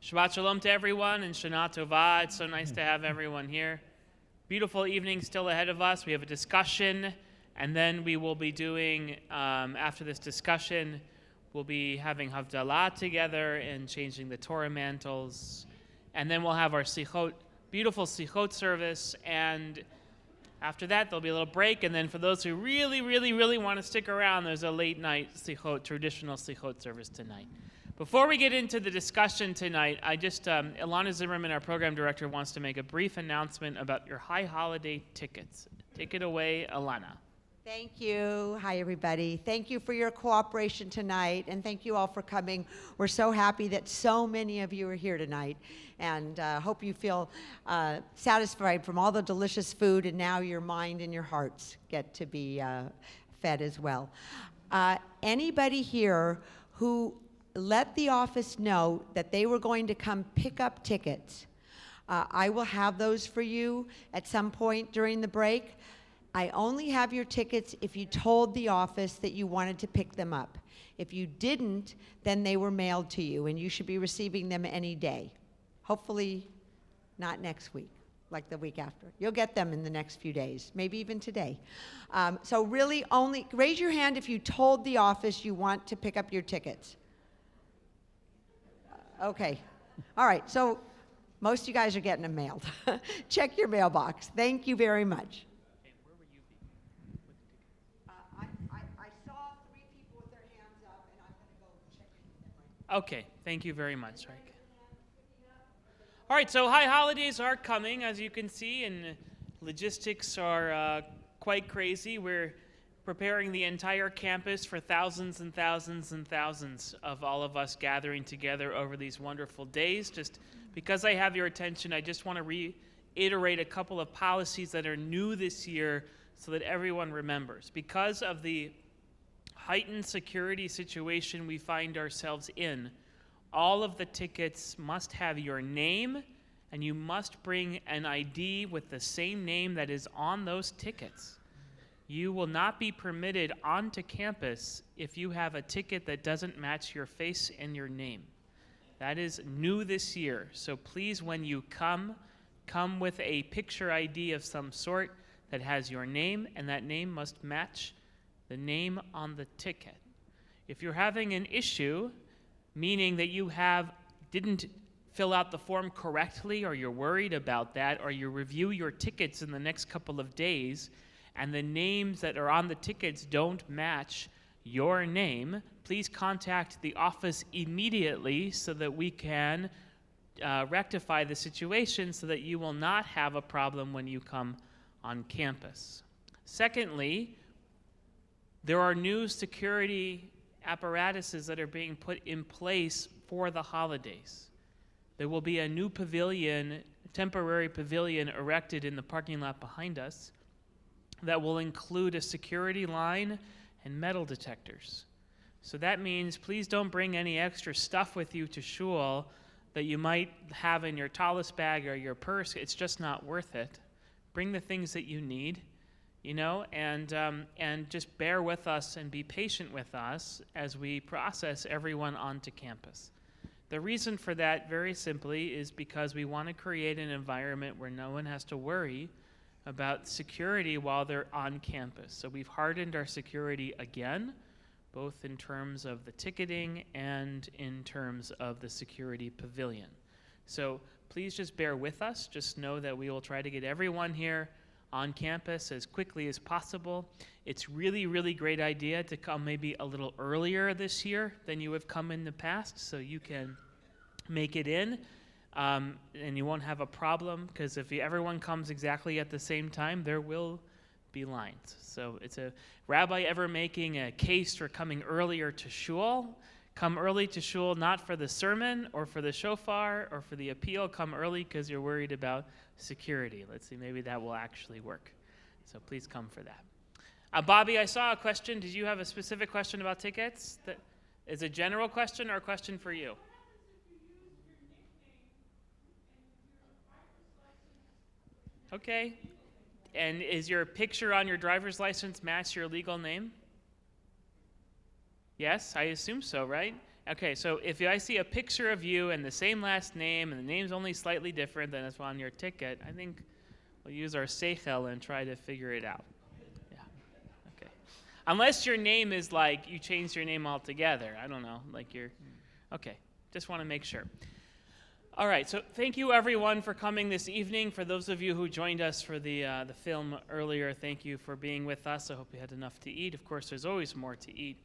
Shabbat Shalom to everyone and Shana Tova. It's so nice to have everyone here. Beautiful evening still ahead of us. We have a discussion, and then we will be doing, after this discussion, we'll be having Havdalah together and changing the Torah mantles. And then we'll have our Selichot, beautiful Selichot service. And after that, there'll be a little break. And then for those who really, really, really want to stick around, there's a late night Selichot, traditional Selichot service tonight. Before we get into the discussion tonight, Ilana Zimmerman, our program director, wants to make a brief announcement about your high holiday tickets. Take it away, Ilana. Thank you. Hi, everybody. Thank you for your cooperation tonight, and thank you all for coming. We're so happy that so many of you are here tonight, and hope you feel satisfied from all the delicious food, and now your mind and your hearts get to be fed as well. Anybody here who let the office know that they were going to come pick up tickets, I will have those for you at some point during the break. I only have your tickets if you told the office that you wanted to pick them up. If you didn't, then they were mailed to you, and you should be receiving them any day. Hopefully not next week, like the week after. You'll get them in the next few days, maybe even today. So really only, raise your hand if you told the office you want to pick up your tickets. Okay. All right. So most of you guys are getting them mailed. Check your mailbox. Thank you very much. Okay, where will you be? I saw 3 people with their hands up, and I'm going to go check in with them. Okay, thank you very much. All right, so high holidays are coming, as you can see, and logistics are quite crazy. We're preparing the entire campus for thousands and thousands and thousands of all of us gathering together over these wonderful days. Just because I have your attention, I just want to reiterate a couple of policies that are new this year so that everyone remembers. Because of the heightened security situation we find ourselves in, all of the tickets must have your name, and you must bring an ID with the same name that is on those tickets. You will not be permitted onto campus if you have a ticket that doesn't match your face and your name. That is new this year. So please, when you come with a picture ID of some sort that has your name, and that name must match the name on the ticket. If you're having an issue, meaning that you didn't fill out the form correctly, or you're worried about that, or you review your tickets in the next couple of days, and the names that are on the tickets don't match your name, please contact the office immediately so that we can rectify the situation so that you will not have a problem when you come on campus. Secondly, there are new security apparatuses that are being put in place for the holidays. There will be a new pavilion, temporary pavilion erected in the parking lot behind us that will include a security line and metal detectors. So that means please don't bring any extra stuff with you to shul that you might have in your tallis bag or your purse. It's just not worth it. Bring the things that you need, and just bear with us and be patient with us as we process everyone onto campus. The reason for that, very simply, is because we want to create an environment where no one has to worry about security while they're on campus. So we've hardened our security again, both in terms of the ticketing and in terms of the security pavilion. So please just bear with us. Just know that we will try to get everyone here on campus as quickly as possible. It's really, really great idea to come maybe a little earlier this year than you have come in the past, so you can make it in. And you won't have a problem, because if everyone comes exactly at the same time, there will be lines. So it's a rabbi ever making a case for coming earlier to shul. Come early to shul, not for the sermon or for the shofar or for the appeal. Come early because you're worried about security. Let's see, maybe that will actually work. So please come for that. Bobby, I saw a question. Did you have a specific question about tickets? That is a general question or a question for you? Okay. And is your picture on your driver's license match your legal name? Yes, I assume so, right? Okay, so if I see a picture of you and the same last name and the name's only slightly different than it's on your ticket, I think we'll use our seichel and try to figure it out. Yeah, okay. Unless your name is like you changed your name altogether. I don't know, like you're, okay, just want to make sure. All right, so thank you everyone for coming this evening. For those of you who joined us for the film earlier, thank you for being with us. I hope you had enough to eat. Of course, there's always more to eat.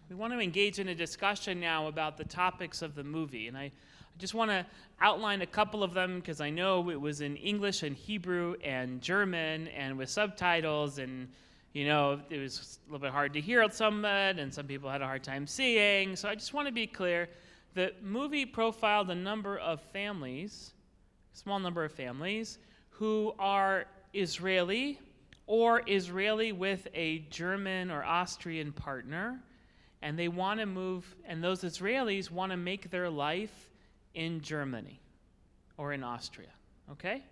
We want to engage in a discussion now about the topics of the movie, and I just want to outline a couple of them because I know it was in English and Hebrew and German and with subtitles, and you know it was a little bit hard to hear some of it, and some people had a hard time seeing. So I just want to be clear. The movie profiled a number of families, a small number of families, who are Israeli or Israeli with a German or Austrian partner, and they want to move, and those Israelis want to make their life in Germany or in Austria, okay?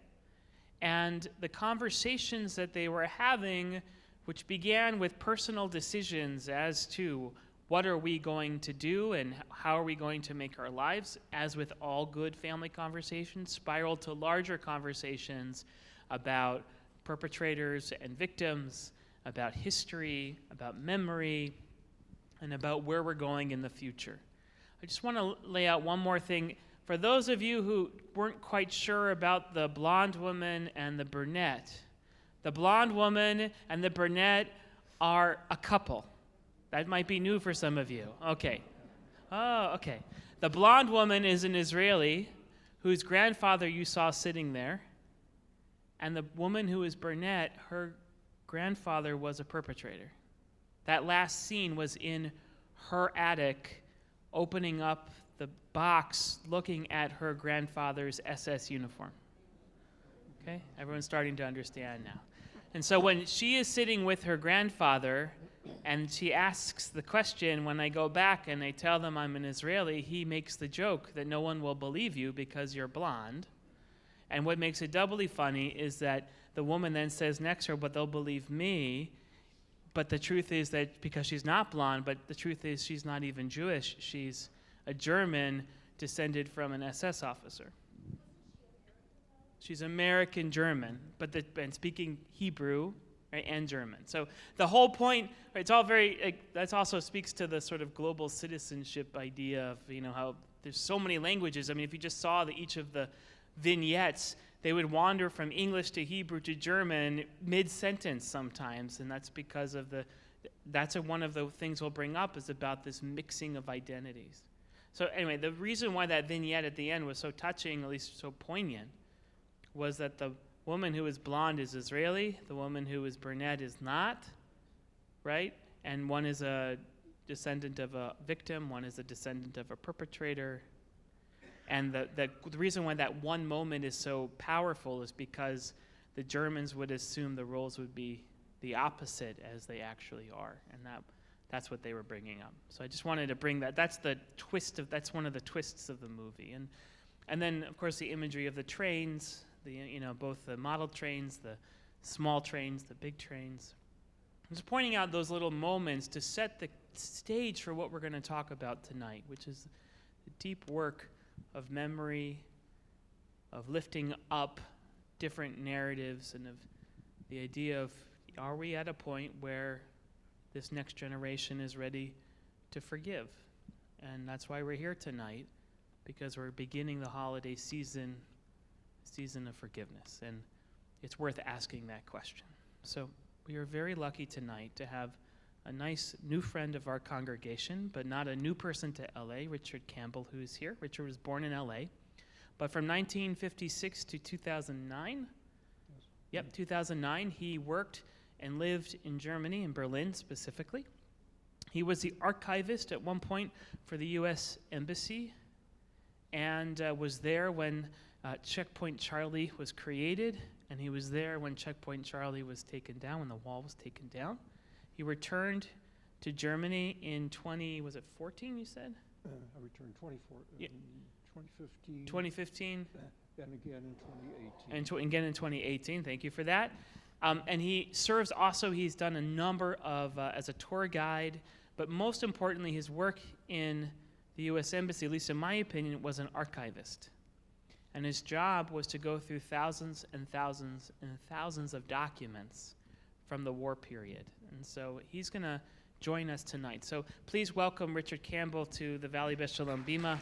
And the conversations that they were having, which began with personal decisions as to what are we going to do and how are we going to make our lives, as with all good family conversations, spiraled to larger conversations about perpetrators and victims, about history, about memory, and about where we're going in the future. I just want to lay out one more thing. For those of you who weren't quite sure about the blonde woman and the brunette, the blonde woman and the brunette are a couple. That might be new for some of you. Okay. Oh, okay. The blonde woman is an Israeli whose grandfather you saw sitting there. And the woman who is brunette, her grandfather was a perpetrator. That last scene was in her attic, opening up the box, looking at her grandfather's SS uniform. Okay? Everyone's starting to understand now. And so when she is sitting with her grandfather, and she asks the question, when I go back and I tell them I'm an Israeli, he makes the joke that no one will believe you because you're blonde. And what makes it doubly funny is that the woman then says next to her, but they'll believe me. But the truth is that because she's not blonde, but the truth is she's not even Jewish. She's a German descended from an SS officer. She's American German, and speaking Hebrew, right, and German. So the whole point, right, it's all very, that also speaks to the sort of global citizenship idea of, you know, how there's so many languages. I mean, if you just saw each of the vignettes, they would wander from English to Hebrew to German mid-sentence sometimes, and that's because of that's one of the things we'll bring up is about this mixing of identities. So anyway, the reason why that vignette at the end was so touching, at least so poignant, was that the woman who is blonde is Israeli, the woman who is brunette is not, right? And one is a descendant of a victim, one is a descendant of a perpetrator. And the reason why that one moment is so powerful is because the Germans would assume the roles would be the opposite as they actually are, and that's what they were bringing up. So I just wanted to bring that. That's that's one of the twists of the movie, and then of course the imagery of the trains, both the model trains, the small trains, the big trains. I'm just pointing out those little moments to set the stage for what we're going to talk about tonight, which is the deep work of memory, of lifting up different narratives, and of the idea of, are we at a point where this next generation is ready to forgive? And that's why we're here tonight, because we're beginning the holiday season of forgiveness, and it's worth asking that question. So we are very lucky tonight to have a nice new friend of our congregation, but not a new person to LA, Richard Campbell, who is here. Richard was born in LA, but from 1956 to 2009, 2009, he worked and lived in Germany, in Berlin specifically. He was the archivist at one point for the U.S. Embassy, and was there when Checkpoint Charlie was created, and he was there when Checkpoint Charlie was taken down, when the wall was taken down. He returned to Germany in 2014, you said? I returned 2015. 2015. And again in 2018. And again in 2018, thank you for that. And he serves also, he's done a number of, as a tour guide, but most importantly, his work in the U.S. Embassy, at least in my opinion, was an archivist. And his job was to go through thousands and thousands and thousands of documents from the war period. And so he's going to join us tonight. So please welcome Richard Campbell to the Valley Beth Shalom Bima.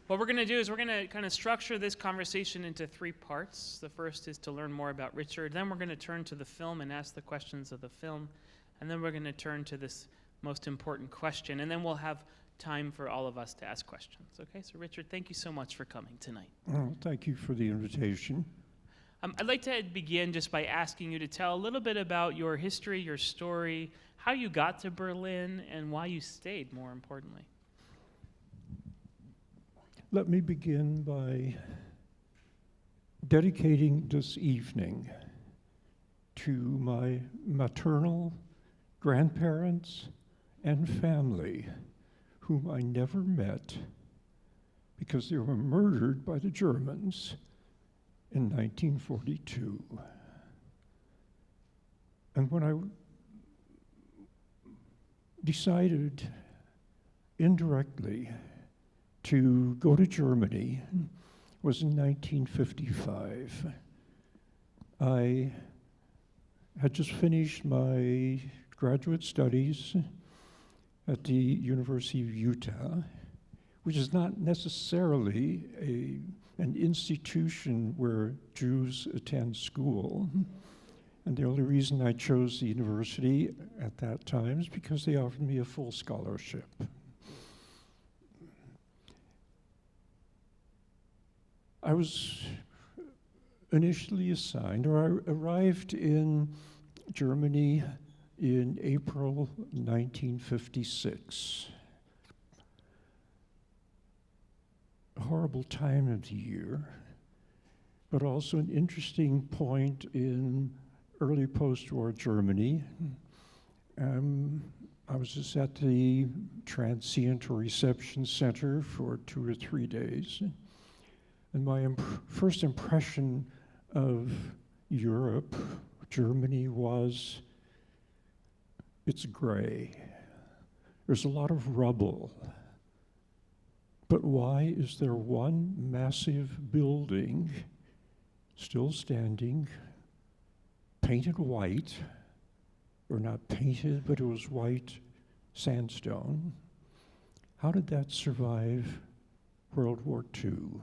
What we're going to do is we're going to kind of structure this conversation into three parts. The first is to learn more about Richard. Then we're going to turn to the film and ask the questions of the film. And then we're going to turn to this most important question. And then we'll have time for all of us to ask questions. Okay, so Richard, thank you so much for coming tonight. Well, thank you for the invitation. I'd like to begin just by asking you to tell a little bit about your history, your story, how you got to Berlin, and why you stayed, more importantly. Let me begin by dedicating this evening to my maternal grandparents and family, whom I never met because they were murdered by the Germans in 1942. And when I decided indirectly to go to Germany was in 1955. I had just finished my graduate studies at the University of Utah, which is not necessarily an institution where Jews attend school. And the only reason I chose the university at that time is because they offered me a full scholarship. I was initially assigned, or I arrived in Germany in April 1956. A horrible time of the year, but also an interesting point in early post-war Germany. I was just at the transient or reception center for 2 or 3 days. And my first impression of Europe, Germany, was it's gray. There's a lot of rubble. But why is there one massive building still standing, painted white, or not painted, but it was white sandstone? How did that survive World War II?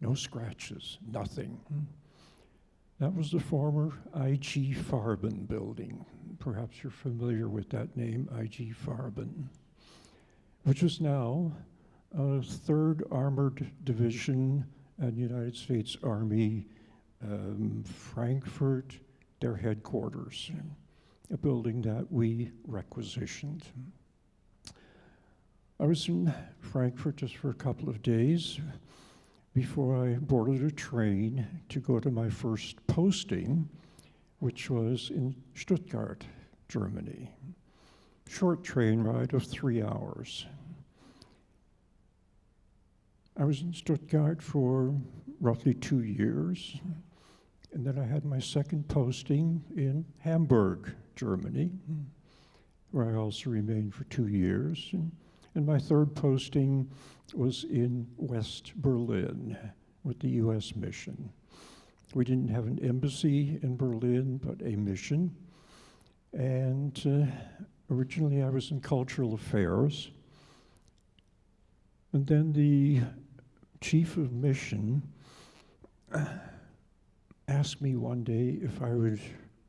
No scratches, nothing. That was the former I.G. Farben building. Perhaps you're familiar with that name, I.G. Farben, which is now a 3rd Armored Division and United States Army, Frankfurt, their headquarters, a building that we requisitioned. I was in Frankfurt just for a couple of days before I boarded a train to go to my first posting, which was in Stuttgart, Germany. Short train ride of 3 hours. I was in Stuttgart for roughly 2 years, and then I had my second posting in Hamburg, Germany, where I also remained for 2 years. And my third posting was in West Berlin with the U.S. mission. We didn't have an embassy in Berlin, but a mission. And originally I was in cultural affairs. And then the chief of mission asked me one day if I would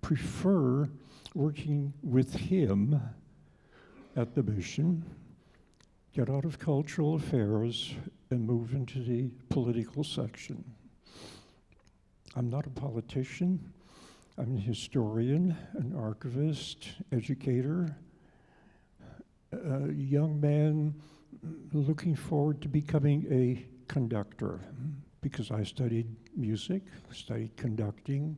prefer working with him at the mission, get out of cultural affairs, and move into the political section. I'm not a politician. I'm a historian, an archivist, educator, a young man looking forward to becoming a conductor, because I studied music, studied conducting,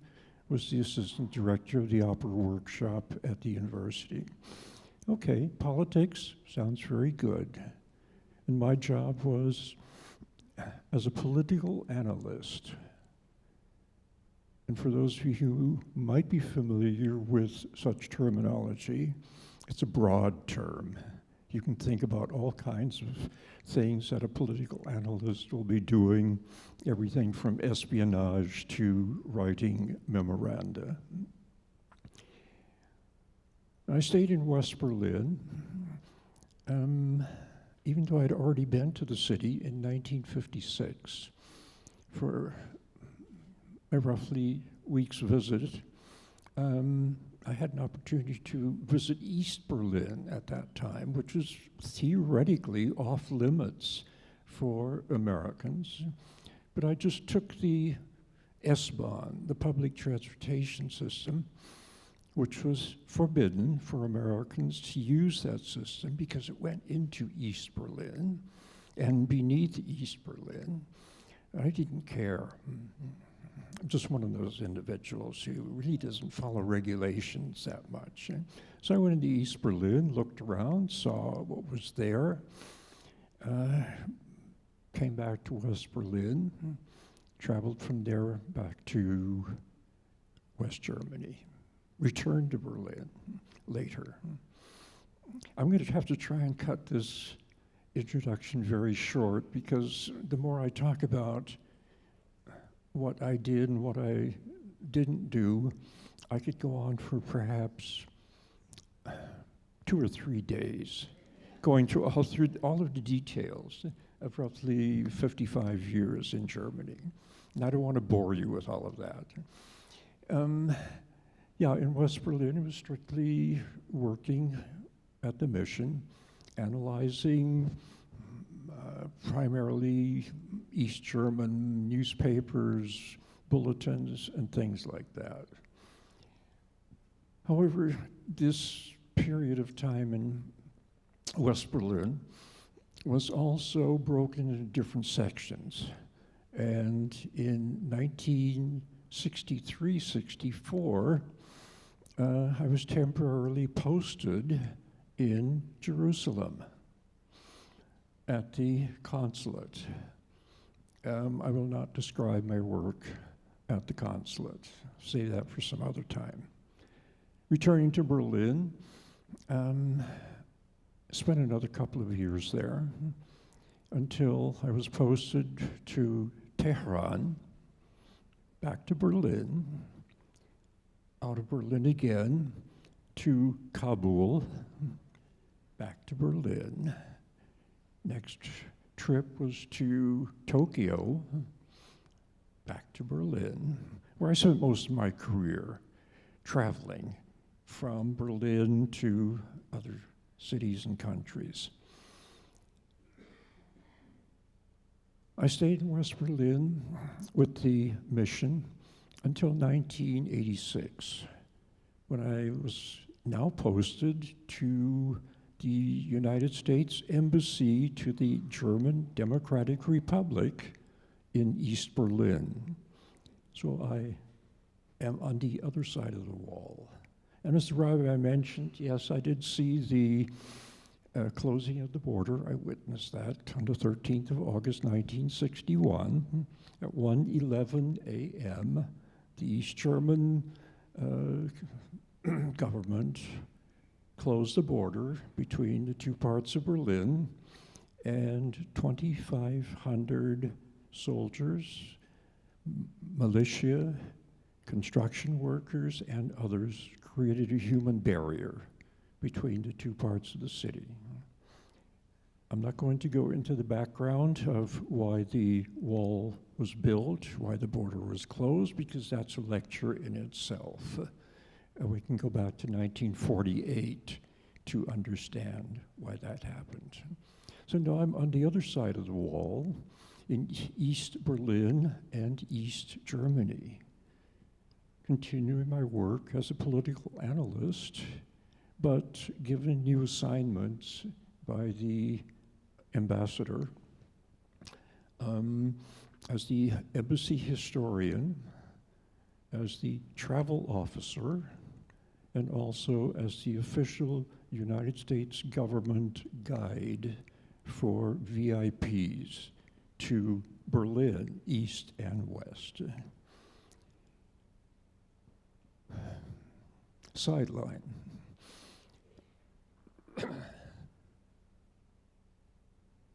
was the assistant director of the opera workshop at the university. Okay, politics sounds very good. And my job was as a political analyst. And for those of you who might be familiar with such terminology, It's a broad term. You can think about all kinds of things that a political analyst will be doing, everything from espionage to writing memoranda. I stayed in West Berlin, even though I'd already been to the city in 1956 for a roughly week's visit. I had an opportunity to visit East Berlin at that time, which was theoretically off limits for Americans. But I just took the S-Bahn, the public transportation system, which was forbidden for Americans to use that system because it went into East Berlin and beneath East Berlin. I didn't care. I'm just one of those individuals who really doesn't follow regulations that much. So I went into East Berlin, looked around, saw what was there, came back to West Berlin, traveled from there back to West Germany, returned to Berlin later. I'm going to have to try and cut this introduction very short because the more I talk about what I did and what I didn't do, I could go on for perhaps 2 or 3 days, going through all of the details of roughly 55 years in Germany. And I don't want to bore you with all of that. Yeah, in West Berlin, I was strictly working at the mission, analyzing primarily East German newspapers, bulletins, and things like that. However, this period of time in West Berlin was also broken into different sections. And in 1963-64, I was temporarily posted in Jerusalem at the consulate. I will not describe my work at the consulate. Save that for some other time. Returning to Berlin, spent another couple of years there until I was posted to Tehran, back to Berlin, out of Berlin again, to Kabul, back to Berlin. Next trip was to Tokyo, back to Berlin, where I spent most of my career traveling from Berlin to other cities and countries. I stayed in West Berlin with the mission until 1986, when I was now posted to the United States Embassy to the German Democratic Republic in East Berlin. So I am on the other side of the wall. And as the rabbi mentioned, yes, I did see the closing of the border. I witnessed that on the 13th of August, 1961, at 1:11 a.m. The East German government closed the border between the two parts of Berlin, and 2,500 soldiers, militia, construction workers, and others created a human barrier between the two parts of the city. I'm not going to go into the background of why the wall was built, why the border was closed, because that's a lecture in itself. We can go back to 1948 to understand why that happened. So now I'm on the other side of the wall in East Berlin and East Germany, continuing my work as a political analyst, but given new assignments by the ambassador as the embassy historian, as the travel officer, and also as the official United States government guide for VIPs to Berlin, East and West. Sideline.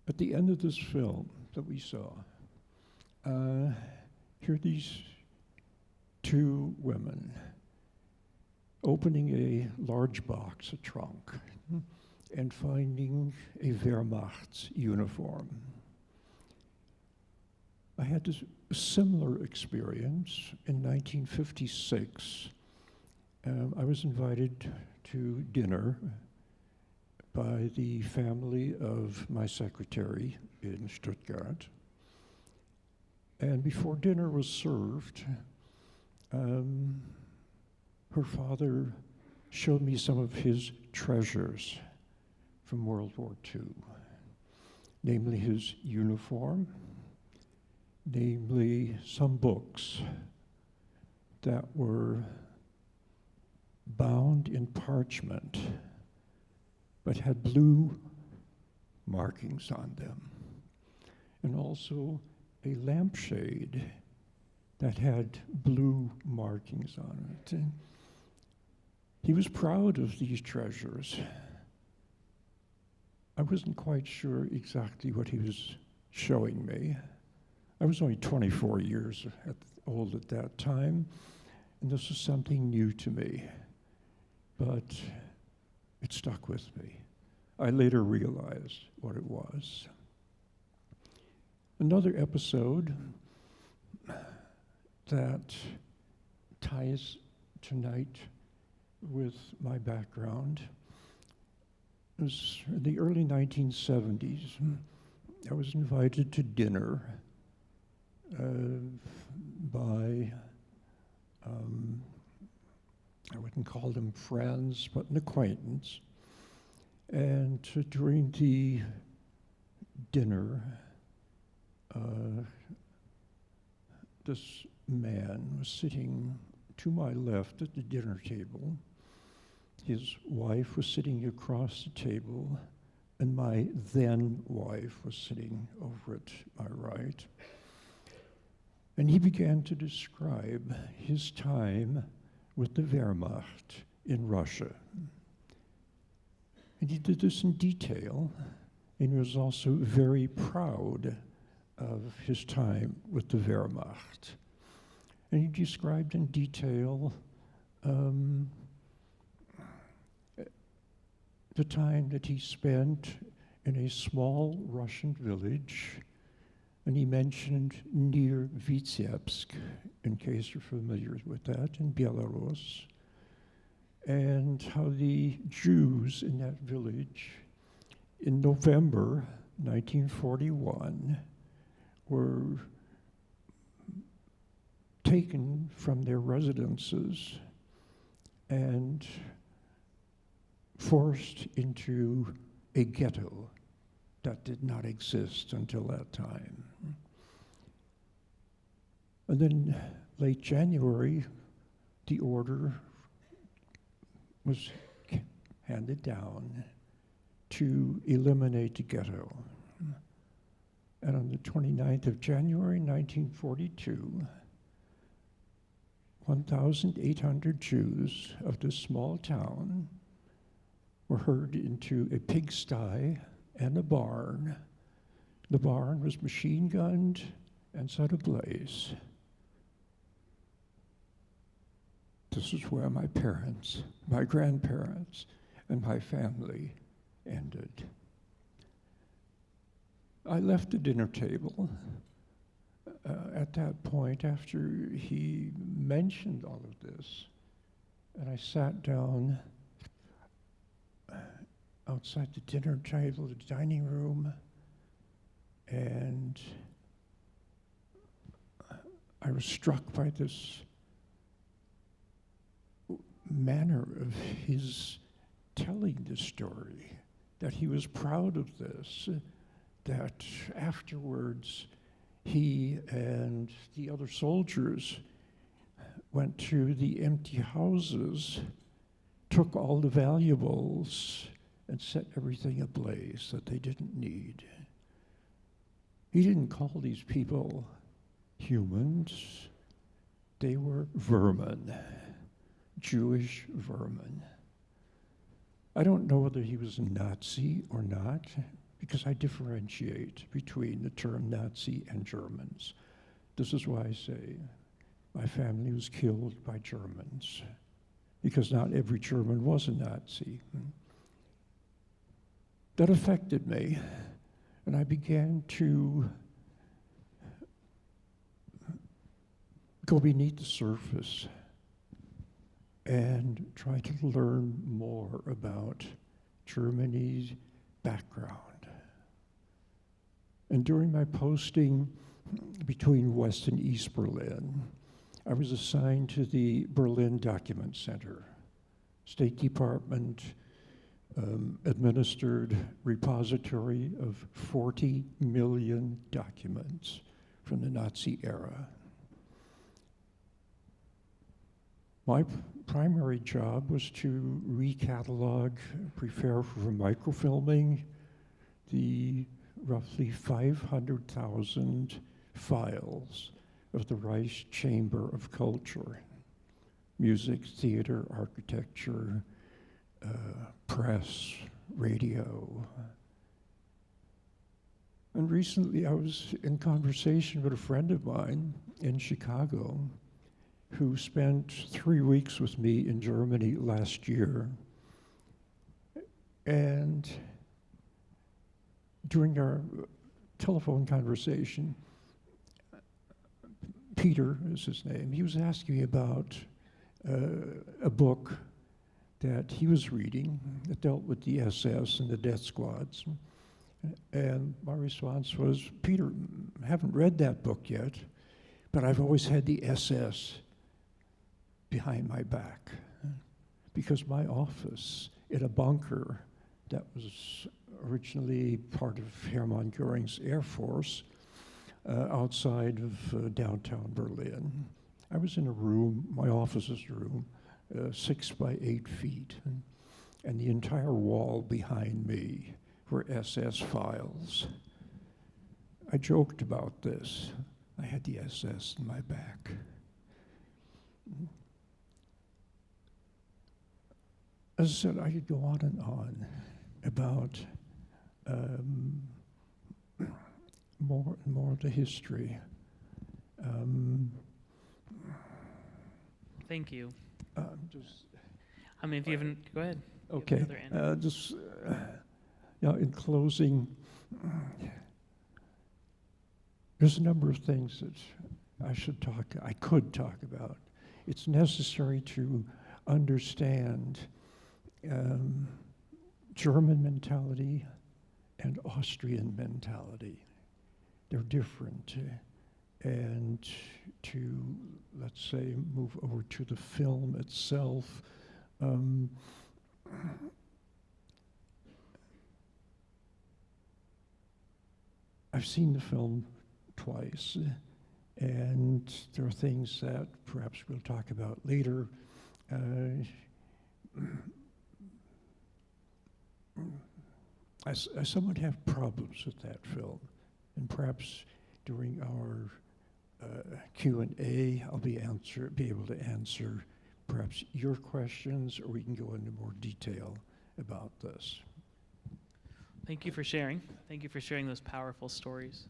At the end of this film that we saw, here are these two women opening a large box, a trunk, and finding a Wehrmacht uniform. I had this similar experience in 1956. I was invited to dinner by the family of my secretary in Stuttgart. And before dinner was served, her father showed me some of his treasures from World War II, namely his uniform, namely some books that were bound in parchment but had blue markings on them, and also a lampshade that had blue markings on it. And he was proud of these treasures. I wasn't quite sure exactly what he was showing me. I was only 24 years old at that time, and this was something new to me, but it stuck with me. I later realized what it was. Another episode that ties tonight with my background was in the early 1970s. I was invited to dinner by, I wouldn't call them friends, but an acquaintance. And during the dinner, this man was sitting to my left at the dinner table. His wife was sitting across the table, and my then wife was sitting over at my right. And he began to describe his time with the Wehrmacht in Russia. And he did this in detail, and he was also very proud of his time with the Wehrmacht. And he described in detail the time that he spent in a small Russian village, and he mentioned near Vitebsk, in case you're familiar with that, in Belarus, and how the Jews in that village in November 1941 were taken from their residences and forced into a ghetto that did not exist until that time. And then late January, the order was handed down to eliminate the ghetto. And on the 29th of January, 1942, 1,800 Jews of this small town were herded into a pigsty and a barn. The barn was machine gunned and set ablaze. This is where my parents, my grandparents, and my family ended. I left the dinner table at that point after he mentioned all of this, and I sat down outside the dinner table, the dining room, and I was struck by this manner of his telling the story, that he was proud of this, that afterwards he and the other soldiers went to the empty houses, took all the valuables, and set everything ablaze that they didn't need. He didn't call these people humans. They were vermin, Jewish vermin. I don't know whether he was a Nazi or not, because I differentiate between the term Nazi and Germans. This is why I say my family was killed by Germans, because not every German was a Nazi. That affected me, and I began to go beneath the surface and try to learn more about Germany's background. And during my posting between West and East Berlin, I was assigned to the Berlin Document Center, State Department administered repository of 40 million documents from the Nazi era. My primary job was to recatalog, prepare for microfilming the roughly 500,000 files of the Reich Chamber of Culture, music, theater, architecture, press, radio. And recently I was in conversation with a friend of mine in Chicago who spent 3 weeks with me in Germany last year. And during our telephone conversation, Peter is his name, he was asking me about a book that he was reading that dealt with the SS and the death squads. And my response was, Peter, I haven't read that book yet, but I've always had the SS behind my back, because my office in a bunker that was originally part of Hermann Göring's Air Force outside of downtown Berlin. I was in a room, my office's room, 6 by 8 feet, and the entire wall behind me were SS files. I joked about this. I had the SS in my back. As I said, I could go on and on about more and more of the history. Thank you. Just I mean, if you haven't, go ahead. You have okay. another hand. In closing, there's a number of things that I could talk about. It's necessary to understand German mentality and Austrian mentality. They're different. And to, let's say, move over to the film itself, I've seen the film twice, and there are things that perhaps we'll talk about later. I somewhat have problems with that film, and perhaps during our Q&A, I'll be able to answer perhaps your questions, or we can go into more detail about this. Thank you for sharing. Thank you for sharing those powerful stories.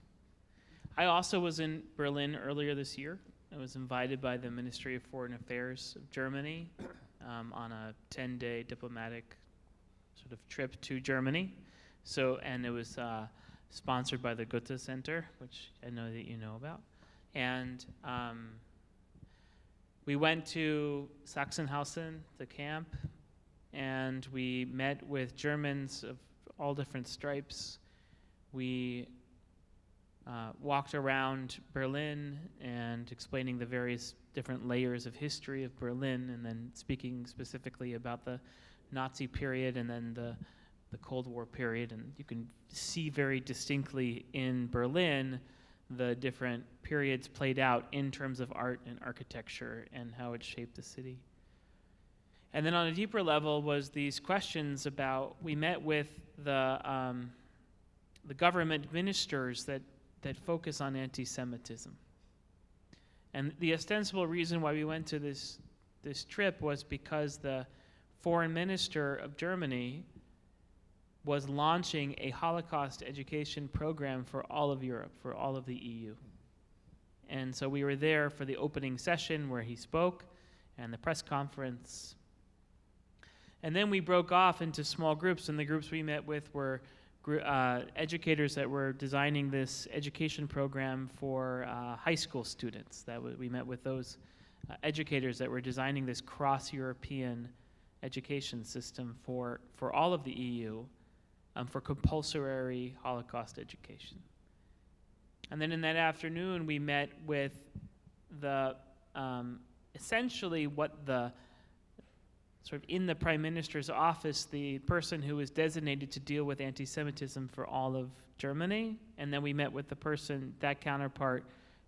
I also was in Berlin earlier this year. I was invited by the Ministry of Foreign Affairs of Germany on a 10-day diplomatic sort of trip to Germany. And it was sponsored by the Goethe Center, which I know that you know about. And we went to Sachsenhausen, the camp, and we met with Germans of all different stripes. We walked around Berlin and explaining the various different layers of history of Berlin, and then speaking specifically about the Nazi period and then the Cold War period. And you can see very distinctly in Berlin the different periods played out in terms of art and architecture and how it shaped the city. And then on a deeper level was these questions about, we met with the government ministers that focus on anti-Semitism. And the ostensible reason why we went to this trip was because the foreign minister of Germany was launching a Holocaust education program for all of Europe, for all of the EU. And so we were there for the opening session where he spoke and the press conference. And then we broke off into small groups, and the groups we met with were educators that were designing this education program for high school students. We met with those educators that were designing this cross-European education system for all of the EU, for compulsory Holocaust education. And then in that afternoon, we met with the essentially what the sort of in the Prime Minister's office, the person who was designated to deal with anti-Semitism for all of Germany. And then we met with the person, that counterpart,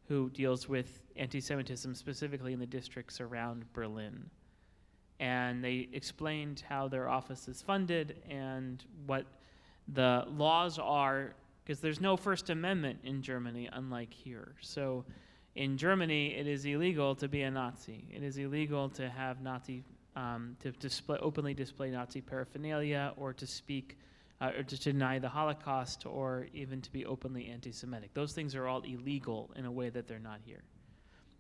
who deals with anti-Semitism specifically in the districts around Berlin. And they explained how their office is funded and what the laws are, because there's no First Amendment in Germany, unlike here. So in Germany, it is illegal to be a Nazi. It is illegal to have Nazi to openly display Nazi paraphernalia, or to speak, or to deny the Holocaust, or even to be openly anti-Semitic. Those things are all illegal in a way that they're not here.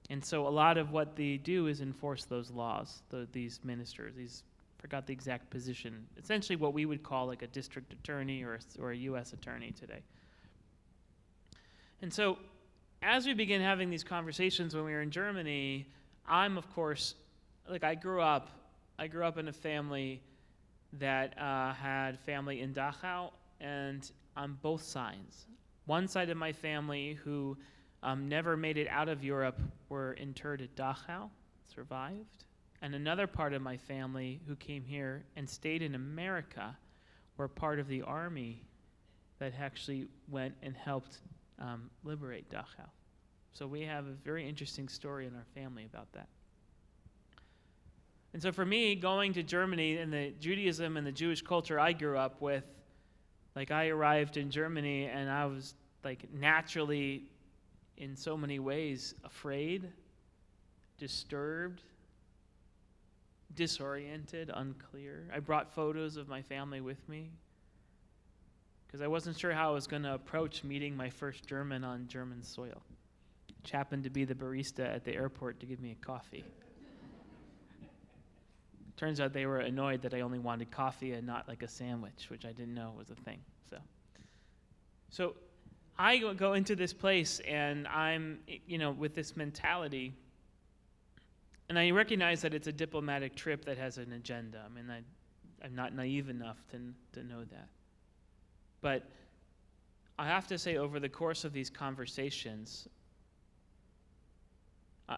And so a lot of what they do is enforce those laws, these ministers, forgot the exact position, essentially what we would call like a district attorney or a U.S. attorney today. And so as we began having these conversations when we were in Germany, I'm, of course, like I grew up in a family that had family in Dachau, and on both sides. One side of my family who never made it out of Europe were interred at Dachau, survived. And another part of my family who came here and stayed in America were part of the army that actually went and helped liberate Dachau. So we have a very interesting story in our family about that. And so for me, going to Germany and the Judaism and the Jewish culture I grew up with, like I arrived in Germany and I was like naturally, in so many ways, afraid, disturbed, disoriented, unclear. I brought photos of my family with me because I wasn't sure how I was going to approach meeting my first German on German soil, which happened to be the barista at the airport to give me a coffee. Turns out they were annoyed that I only wanted coffee and not like a sandwich, which I didn't know was a thing. So I go into this place and I'm, with this mentality, and I recognize that it's a diplomatic trip that has an agenda. I mean, I'm not naive enough to know that. But I have to say, over the course of these conversations,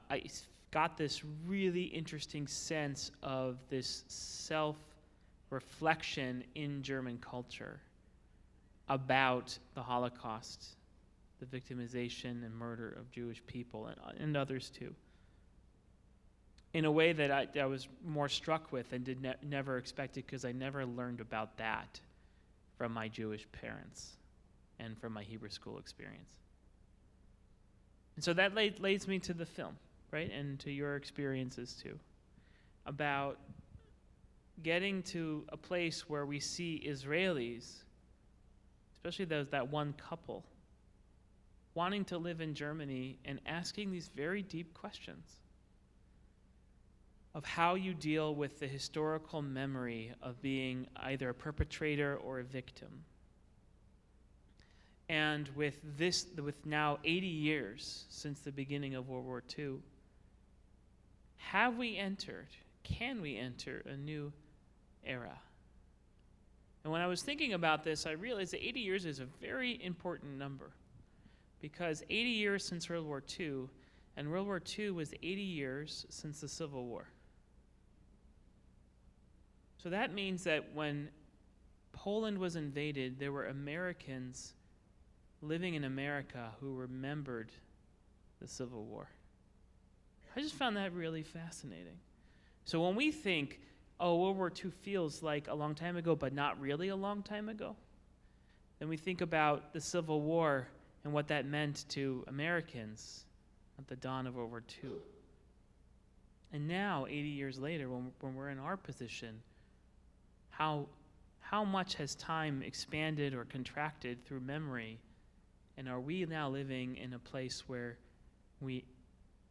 I got this really interesting sense of this self-reflection in German culture about the Holocaust, the victimization and murder of Jewish people and others too, in a way that I was more struck with and never expected, because I never learned about that from my Jewish parents and from my Hebrew school experience. And so that leads me to the film, right, and to your experiences too, about getting to a place where we see Israelis, especially that one couple, wanting to live in Germany and asking these very deep questions of how you deal with the historical memory of being either a perpetrator or a victim. And with now 80 years since the beginning of World War II, can we enter a new era? And when I was thinking about this, I realized that 80 years is a very important number, because 80 years since World War II, and World War II was 80 years since the Civil War. So that means that when Poland was invaded, there were Americans living in America who remembered the Civil War. I just found that really fascinating. So when we think, World War II feels like a long time ago, but not really a long time ago, then we think about the Civil War and what that meant to Americans at the dawn of World War II. And now, 80 years later, when we're in our position, how much has time expanded or contracted through memory, and are we now living in a place where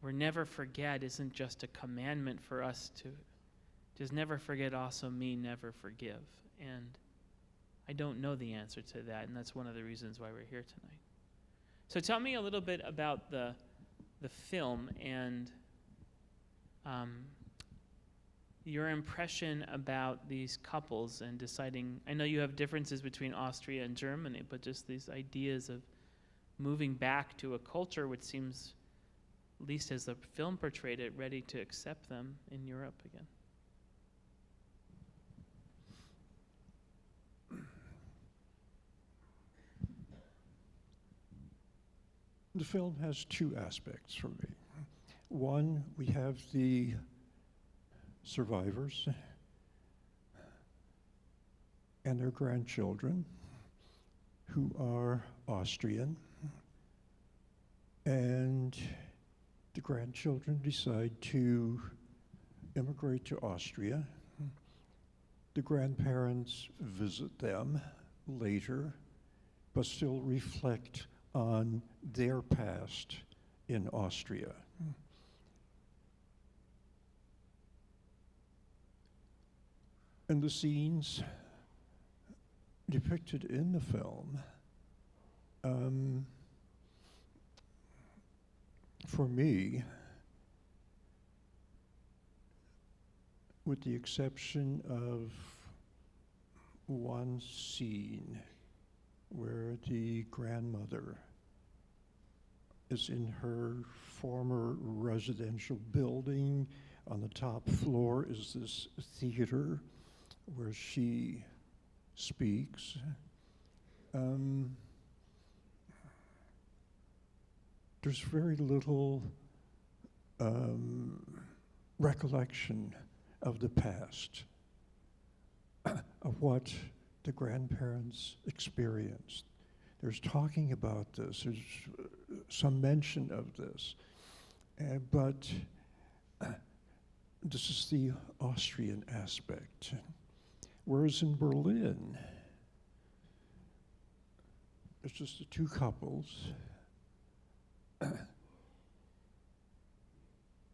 never forget isn't just a commandment for us to does never forget also mean never forgive? And I don't know the answer to that, and that's one of the reasons why we're here tonight. So tell me a little bit about the film and your impression about these couples and deciding. I know you have differences between Austria and Germany, but just these ideas of moving back to a culture which seems, at least as the film portrayed it, ready to accept them in Europe again. The film has two aspects for me. One, we have the survivors and their grandchildren who are Austrian, and the grandchildren decide to immigrate to Austria. The grandparents visit them later, but still reflect on their past in Austria. And the scenes depicted in the film, for me, with the exception of one scene where the grandmother is in her former residential building. On the top floor is this theater where she speaks. There's very little recollection of the past, of what the grandparents experienced. There's talking about this, there's some mention of this, but this is the Austrian aspect. Whereas in Berlin, it's just the two couples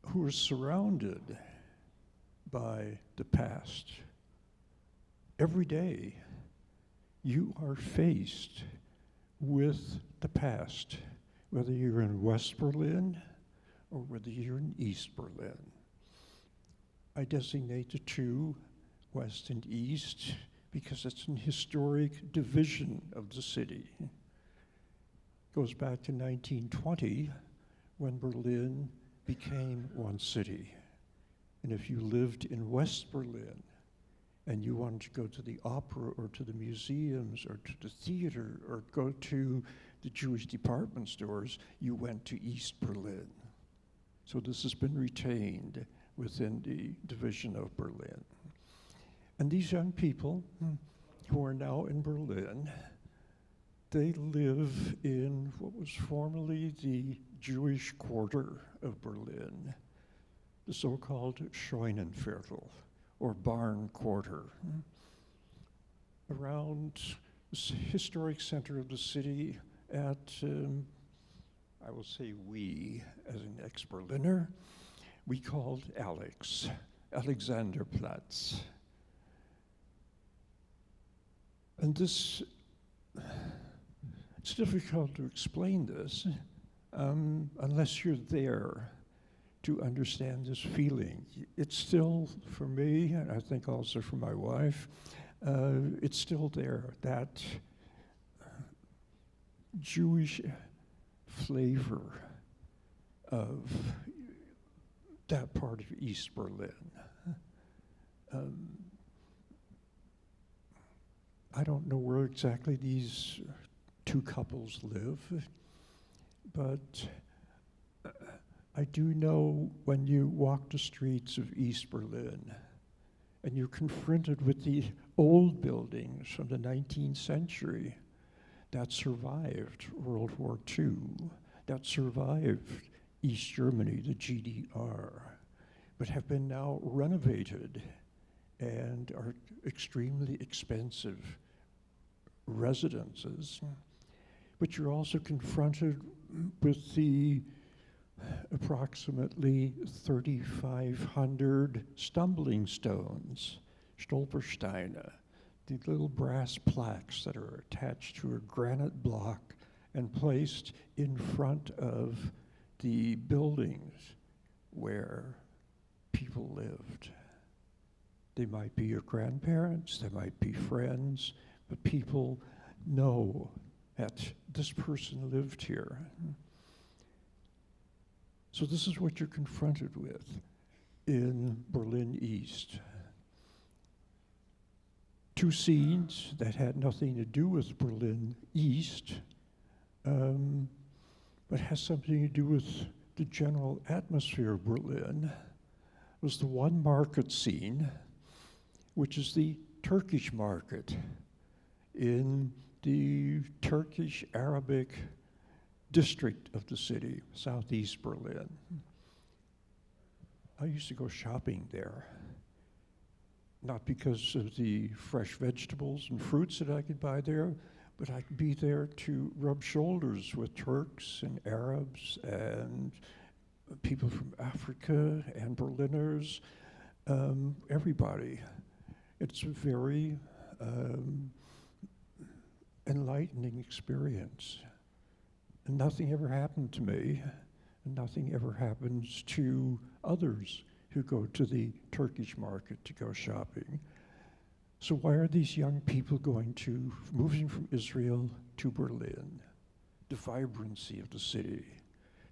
who are surrounded by the past. Every day, you are faced with the past, whether you're in West Berlin or whether you're in East Berlin. I designate the two, West and East, because it's an historic division of the city. It goes back to 1920, when Berlin became one city. And if you lived in West Berlin, and you wanted to go to the opera or to the museums or to the theater or go to the Jewish department stores, you went to East Berlin. So this has been retained within the division of Berlin. And these young people who are now in Berlin, they live in what was formerly the Jewish quarter of Berlin, the so-called Scheunenviertel, or barn quarter, around the historic center of the city at, I will say we, as an ex-Berliner, we called Alexanderplatz. And this, it's difficult to explain this unless you're there to understand this feeling. It's still, for me, and I think also for my wife, it's still there, that Jewish flavor of that part of East Berlin. I don't know where exactly these two couples live, but I do know when you walk the streets of East Berlin and you're confronted with the old buildings from the 19th century that survived World War II, that survived East Germany, the GDR, but have been now renovated and are extremely expensive residences. But you're also confronted with the approximately 3,500 stumbling stones, Stolpersteine, the little brass plaques that are attached to a granite block and placed in front of the buildings where people lived. They might be your grandparents, they might be friends, but people know that this person lived here. So this is what you're confronted with in Berlin East. Two scenes that had nothing to do with Berlin East, but has something to do with the general atmosphere of Berlin, was the one market scene, which is the Turkish market in the Turkish Arabic district of the city, southeast Berlin. I used to go shopping there, not because of the fresh vegetables and fruits that I could buy there, but I could be there to rub shoulders with Turks and Arabs and people from Africa and Berliners, everybody. It's a very enlightening experience. And nothing ever happened to me, and nothing ever happens to others who go to the Turkish market to go shopping. So why are these young people moving from Israel to Berlin? The vibrancy of the city,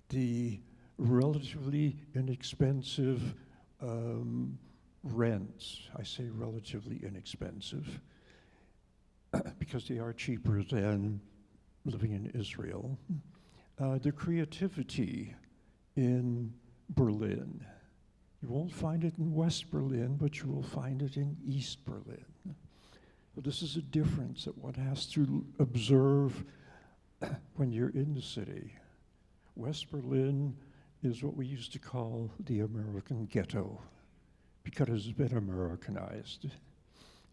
the relatively inexpensive rents. I say relatively inexpensive because they are cheaper than living in Israel. The creativity in Berlin. You won't find it in West Berlin, but you will find it in East Berlin. So this is a difference that one has to observe when you're in the city. West Berlin is what we used to call the American ghetto, because it's been Americanized.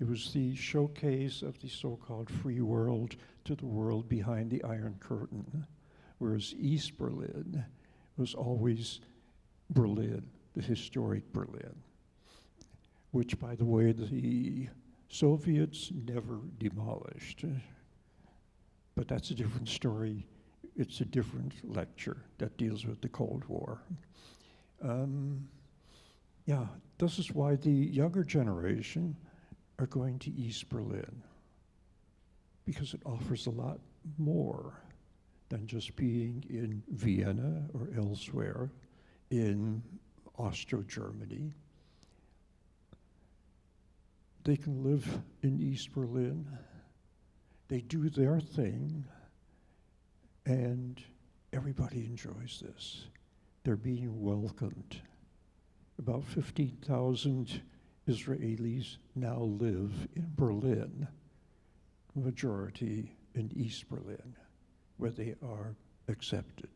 It was the showcase of the so-called free world to the world behind the Iron Curtain, whereas East Berlin was always Berlin, the historic Berlin, which, by the way, the Soviets never demolished. But that's a different story. It's a different lecture that deals with the Cold War. Yeah, this is why the younger generation are going to East Berlin, because it offers a lot more than just being in Vienna or elsewhere in Austro-Germany. They can live in East Berlin, they do their thing, and everybody enjoys this. They're being welcomed. About 15,000 Israelis now live in Berlin, majority in East Berlin, where they are accepted.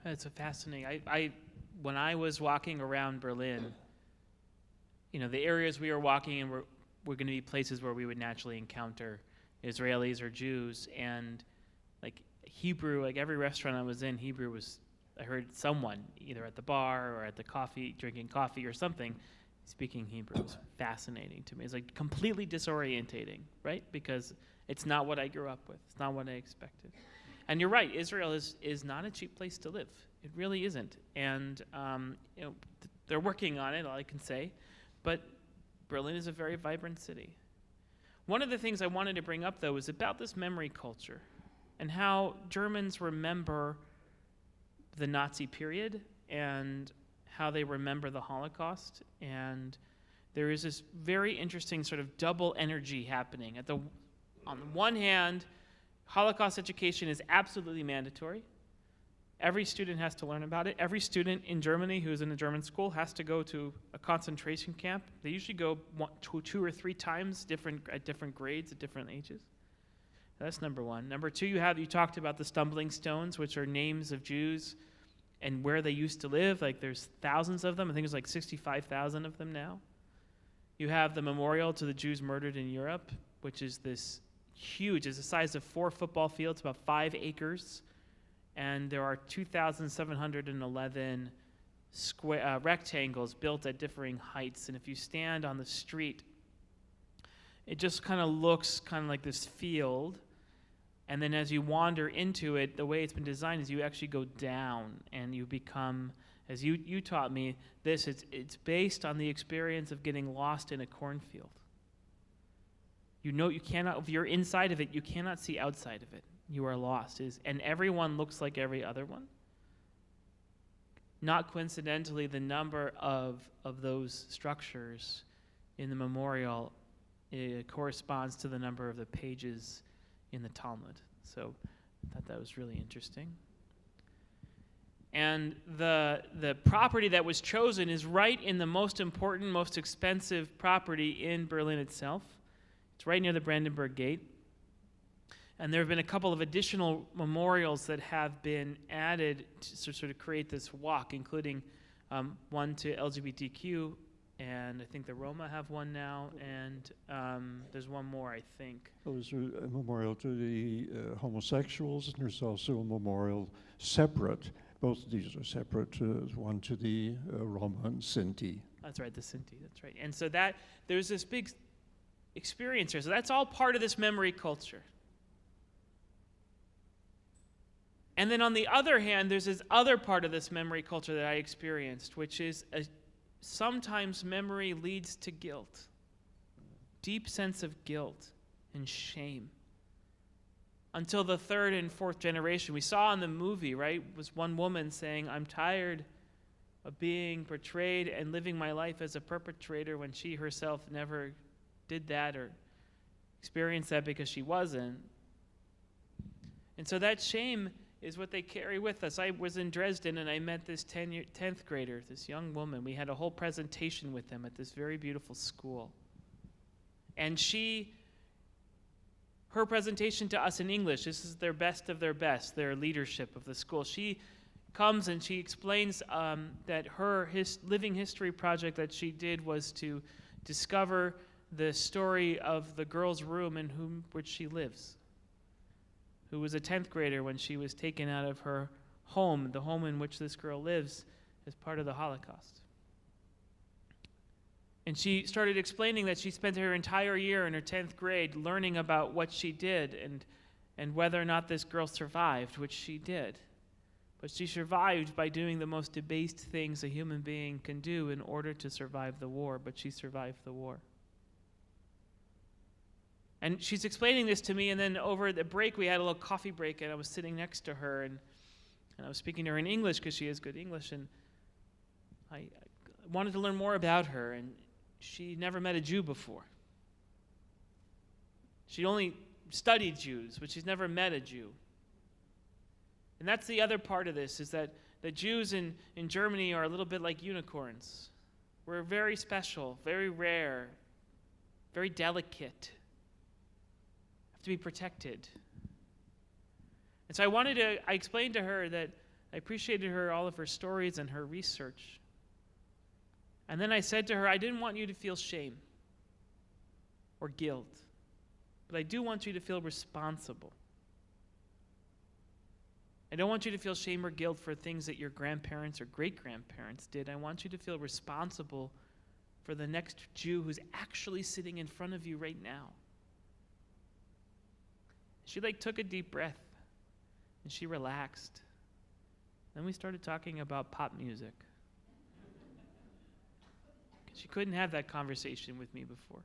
It's a fascinating. When I was walking around Berlin, the areas we were walking in were going to be places where we would naturally encounter Israelis or Jews, and like Hebrew, like every restaurant I was in, Hebrew was. I heard someone either at the bar or at the coffee, drinking coffee or something, speaking Hebrew. It was fascinating to me. It's like completely disorientating, right? Because it's not what I grew up with. It's not what I expected. And you're right, Israel is not a cheap place to live. It really isn't. And they're working on it, all I can say. But Berlin is a very vibrant city. One of the things I wanted to bring up, though, is about this memory culture and how Germans remember the Nazi period and how they remember the Holocaust. And there is this very interesting sort of double energy happening. On the one hand, Holocaust education is absolutely mandatory. Every student has to learn about it. Every student in Germany who's in a German school has to go to a concentration camp. They usually go two or three times at different grades at different ages. That's number one. Number two, you talked about the stumbling stones, which are names of Jews and where they used to live. Like there's thousands of them. I think there's like 65,000 of them now. You have the memorial to the Jews murdered in Europe, which is this huge. It's the size of 4 football fields, about 5 acres. And there are 2,711 rectangles built at differing heights. And if you stand on the street, it just kind of looks kind of like this field. And then as you wander into it, the way it's been designed is you actually go down and you become, as you taught me, it's based on the experience of getting lost in a cornfield. You know you cannot, if you're inside of it, you cannot see outside of it. You are lost. And everyone looks like every other one. Not coincidentally, the number of those structures in the memorial corresponds to the number of the pages in the Talmud. So I thought that was really interesting. And the property that was chosen is right in the most important, most expensive property in Berlin itself. It's right near the Brandenburg Gate. And there have been a couple of additional memorials that have been added to sort of create this walk, including one to LGBTQ, and I think the Roma have one now, and there's one more, I think. There's a memorial to the homosexuals, and there's also a memorial separate. Both of these are separate. One to the Roma and Sinti. That's right, the Sinti, that's right. And so there's this big experience here. So that's all part of this memory culture. And then on the other hand, there's this other part of this memory culture that I experienced, which is sometimes memory leads to guilt, deep sense of guilt and shame. Until the 3rd and 4th generation. We saw in the movie, right, was one woman saying, I'm tired of being portrayed and living my life as a perpetrator when she herself never did that or experienced that because she wasn't. And so that shame is what they carry with us. I was in Dresden and I met this 10th grader, this young woman. We had a whole presentation with them at this very beautiful school. And her presentation to us in English, this is their best of their best, their leadership of the school. She comes and she explains that her living history project that she did was to discover the story of the girl's room in which she lives, who was a 10th grader when she was taken out of her home, the home in which this girl lives, as part of the Holocaust. And she started explaining that she spent her entire year in her 10th grade learning about what she did and whether or not this girl survived, which she did. But she survived by doing the most debased things a human being can do in order to survive the war, but she survived the war. And she's explaining this to me, and then over the break, we had a little coffee break, and I was sitting next to her, and I was speaking to her in English because she has good English, and I wanted to learn more about her, and she never met a Jew before. She only studied Jews, but she's never met a Jew. And that's the other part of this, is that the Jews in Germany are a little bit like unicorns. We're very special, very rare, very delicate. To be protected. And so I explained to her that I appreciated all of her stories and her research. And then I said to her, I didn't want you to feel shame or guilt, but I do want you to feel responsible. I don't want you to feel shame or guilt for things that your grandparents or great-grandparents did. I want you to feel responsible for the next Jew who's actually sitting in front of you right now. She took a deep breath and she relaxed. Then we started talking about pop music. She couldn't have that conversation with me before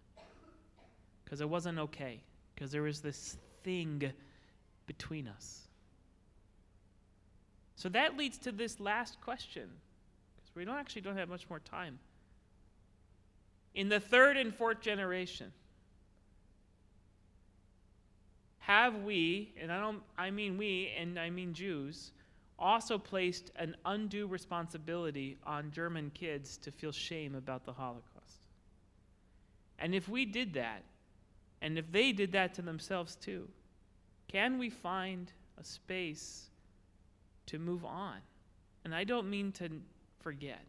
because it wasn't okay, because there was this thing between us. So that leads to this last question, because we don't have much more time. In the 3rd and 4th generation, have we, and I mean we, and I mean Jews, also placed an undue responsibility on German kids to feel shame about the Holocaust? And if we did that, and if they did that to themselves too, can we find a space to move on? And I don't mean to forget.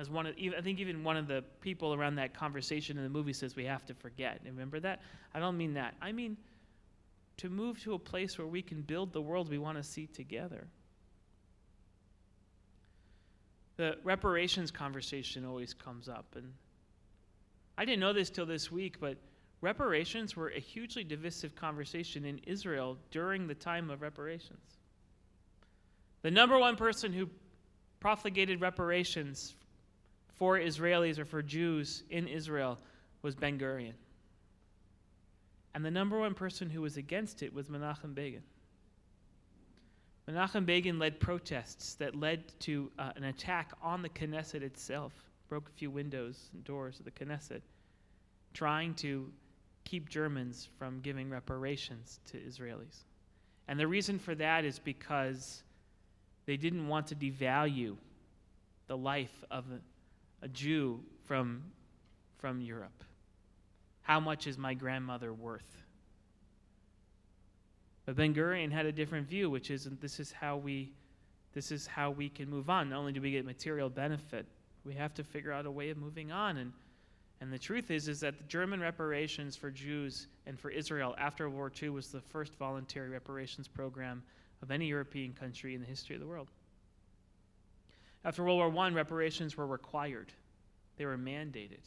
As I think even one of the people around that conversation in the movie says we have to forget. Remember that? I don't mean that. I mean to move to a place where we can build the world we want to see together. The reparations conversation always comes up, and I didn't know this till this week, but reparations were a hugely divisive conversation in Israel during the time of reparations. The number one person who profligated reparations for Israelis or for Jews in Israel was Ben-Gurion. And the number one person who was against it was Menachem Begin. Menachem Begin led protests that led to an attack on the Knesset itself, broke a few windows and doors of the Knesset, trying to keep Germans from giving reparations to Israelis. And the reason for that is because they didn't want to devalue the life of a Jew from Europe. How much is my grandmother worth? But Ben-Gurion had a different view, which is this is how we can move on. Not only do we get material benefit, we have to figure out a way of moving on. And the truth is that the German reparations for Jews and for Israel after World War II was the first voluntary reparations program of any European country in the history of the world. After World War I, reparations were required. They were mandated.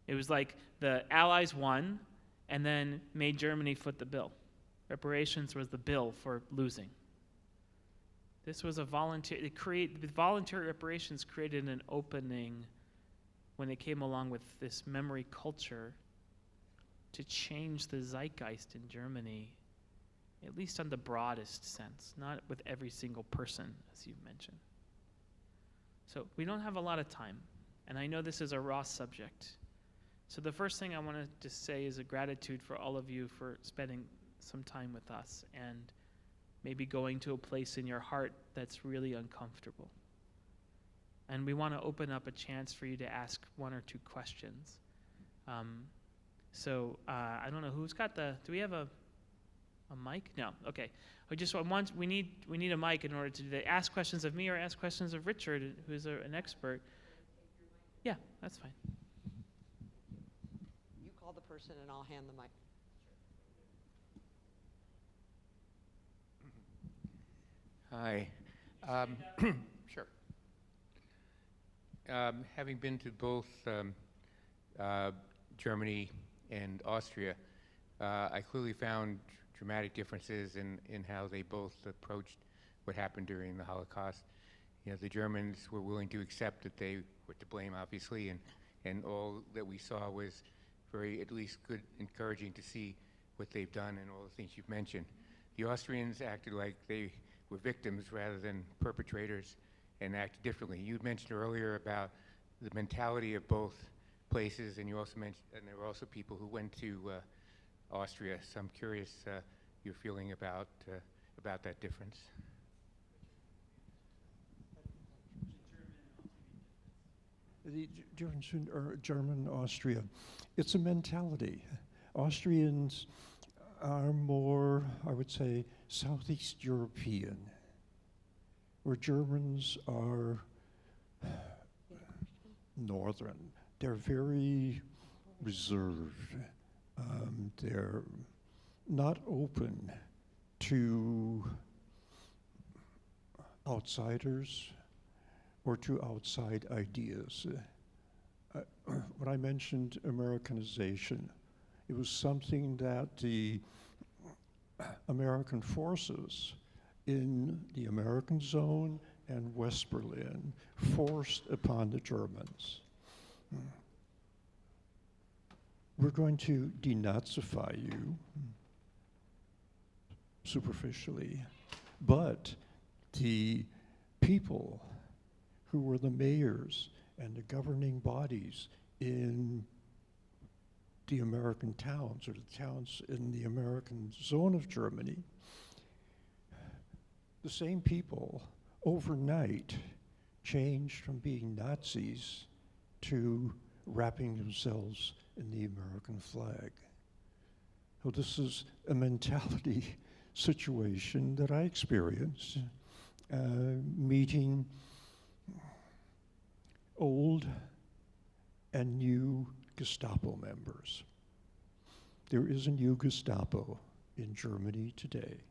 It was like the Allies won and then made Germany foot the bill. Reparations was the bill for losing. This was a voluntary reparations created an opening when it came along with this memory culture to change the zeitgeist in Germany, at least on the broadest sense, not with every single person, as you've mentioned. So we don't have a lot of time, and I know this is a raw subject. So the first thing I want to just say is a gratitude for all of you for spending some time with us and maybe going to a place in your heart that's really uncomfortable. And we want to open up a chance for you to ask one or two questions. I don't know who's got do we have a mic? No. Okay. We need a mic in order to do that. Ask questions of me or ask questions of Richard, who's an expert. Yeah, that's fine. You call the person and I'll hand the mic. Hi. Sure. Having been to both Germany and Austria, I clearly found dramatic differences in how they both approached what happened during the Holocaust. You know, the Germans were willing to accept that they were to blame, obviously, and all that we saw was very, at least good, encouraging to see what they've done and all the things you've mentioned. The Austrians acted like they were victims rather than perpetrators and acted differently. You mentioned earlier about the mentality of both places, and you also mentioned, and there were also people who went to Austria. So I'm curious your feeling about that difference. The difference in German and Austria, it's a mentality. Austrians are more, I would say, Southeast European, where Germans are Northern. They're very reserved. They're not open to outsiders or to outside ideas. When I mentioned Americanization, it was something that the American forces in the American zone and West Berlin forced upon the Germans. We're going to denazify you superficially, but the people who were the mayors and the governing bodies in the American towns, or the towns in the American zone of Germany, the same people overnight changed from being Nazis to wrapping themselves in the American flag. So this is a mentality situation that I experienced meeting old and new Gestapo members. There is a new Gestapo in Germany today.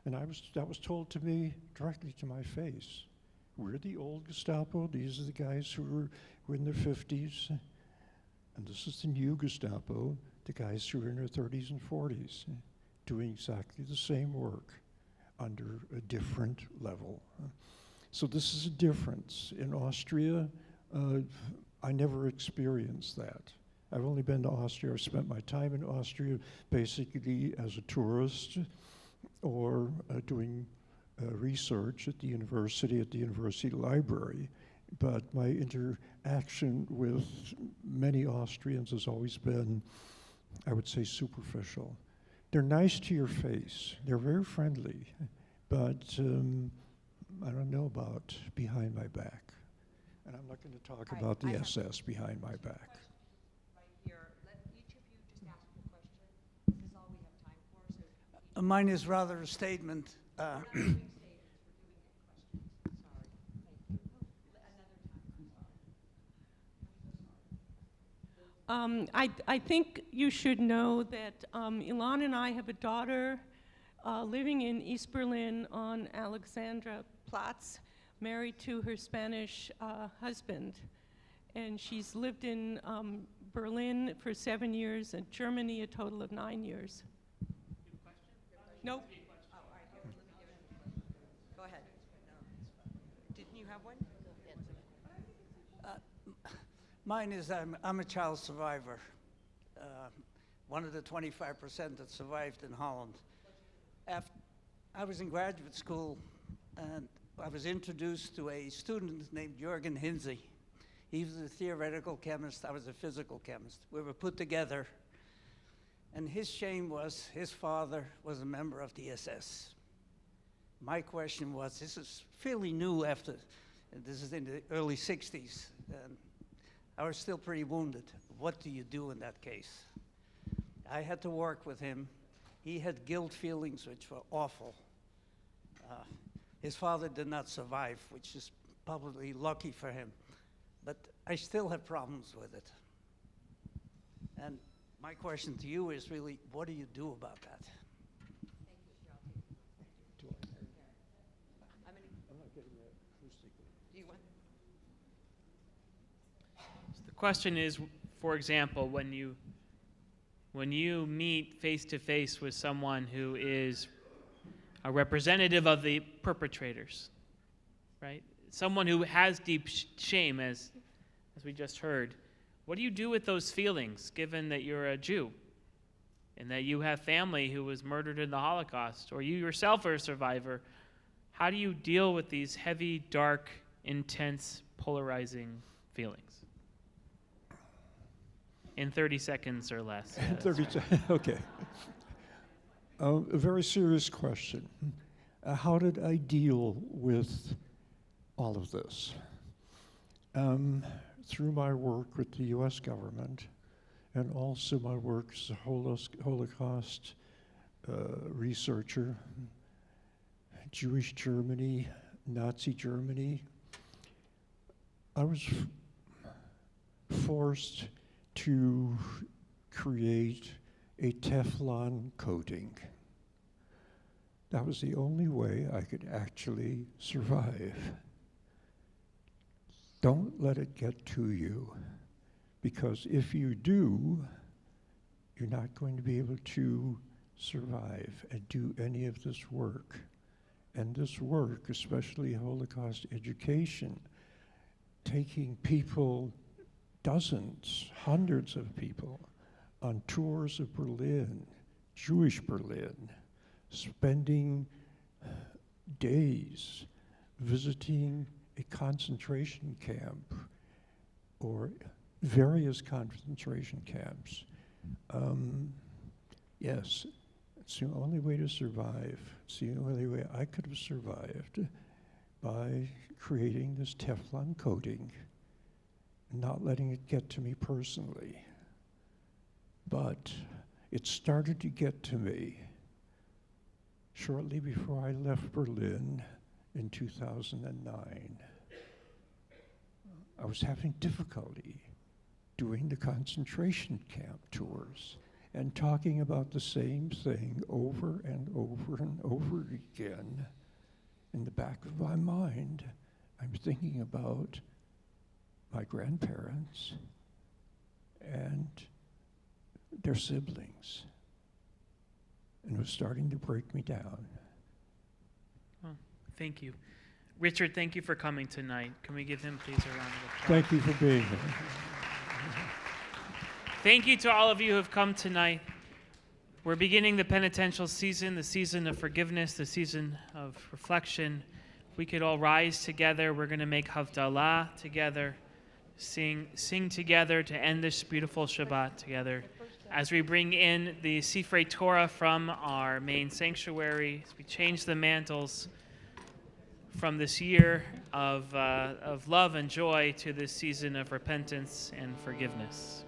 And that was told to me directly to my face. We're the old Gestapo. These are the guys who were in their 50s. And this is the new Gestapo, the guys who are in their 30s and 40s, doing exactly the same work under a different level. So this is a difference. In Austria, I never experienced that. I've only been to Austria. I've spent my time in Austria basically as a tourist or doing research at the university library. But my interaction with many Austrians has always been, I would say, superficial. They're nice to your face. They're very friendly, but I don't know about behind my back. And I'm not going to talk about the SS behind my back. Right here. Let each of you just ask a question. This is all we have time for. So Mine is rather a statement. we're not doing statements, we're doing questions. Sorry. Thank you. Another time. I think you should know that Ilan and I have a daughter living in East Berlin on Alexandra Platz, married to her Spanish husband. And she's lived in Berlin for 7 years and Germany a total of 9 years. Nope. Oh, all right. Here, let me give him a question. Go ahead. No. Didn't you have one? Mine is I'm a child survivor, one of the 25% that survived in Holland. I was in graduate school, and I was introduced to a student named Jürgen Hinze. He was a theoretical chemist, I was a physical chemist. We were put together, and his shame was his father was a member of the SS. My question was, this is fairly new this is in the early 60s, and I was still pretty wounded. What do you do in that case? I had to work with him. He had guilt feelings which were awful. His father did not survive, which is probably lucky for him. But I still have problems with it. And my question to you is really, what do you do about that? I'm not getting that acoustically. Do you want? The question is, for example, when you meet face to face with someone who is a representative of the perpetrators, right? Someone who has deep shame, as we just heard. What do you do with those feelings, given that you're a Jew and that you have family who was murdered in the Holocaust, or you yourself are a survivor? How do you deal with these heavy, dark, intense, polarizing feelings? In 30 seconds or less. Yeah, 30 seconds, okay. A very serious question. How did I deal with all of this? Through my work with the US government and also my work as a Holocaust researcher, Jewish Germany, Nazi Germany, I was forced to create a Teflon coating. That was the only way I could actually survive. Don't let it get to you, because if you do, you're not going to be able to survive and do any of this work. And this work, especially Holocaust education, taking people, dozens, hundreds of people, on tours of Berlin, Jewish Berlin, spending days visiting a concentration camp or various concentration camps. Yes, it's the only way to survive. It's the only way I could have survived, by creating this Teflon coating, not letting it get to me personally. But it started to get to me shortly before I left Berlin in 2009. I was having difficulty doing the concentration camp tours and talking about the same thing over and over and over again. In the back of my mind, I'm thinking about my grandparents and their siblings. And it was starting to break me down. Well, thank you. Richard, thank you for coming tonight. Can we give him, please, a round of applause? Thank you for being here. Thank you to all of you who have come tonight. We're beginning the penitential season, the season of forgiveness, the season of reflection. We could all rise together. We're going to make Havdalah together, sing together to end this beautiful Shabbat together. As we bring in the Sifrei Torah from our main sanctuary, as we change the mantles from this year of love and joy to this season of repentance and forgiveness.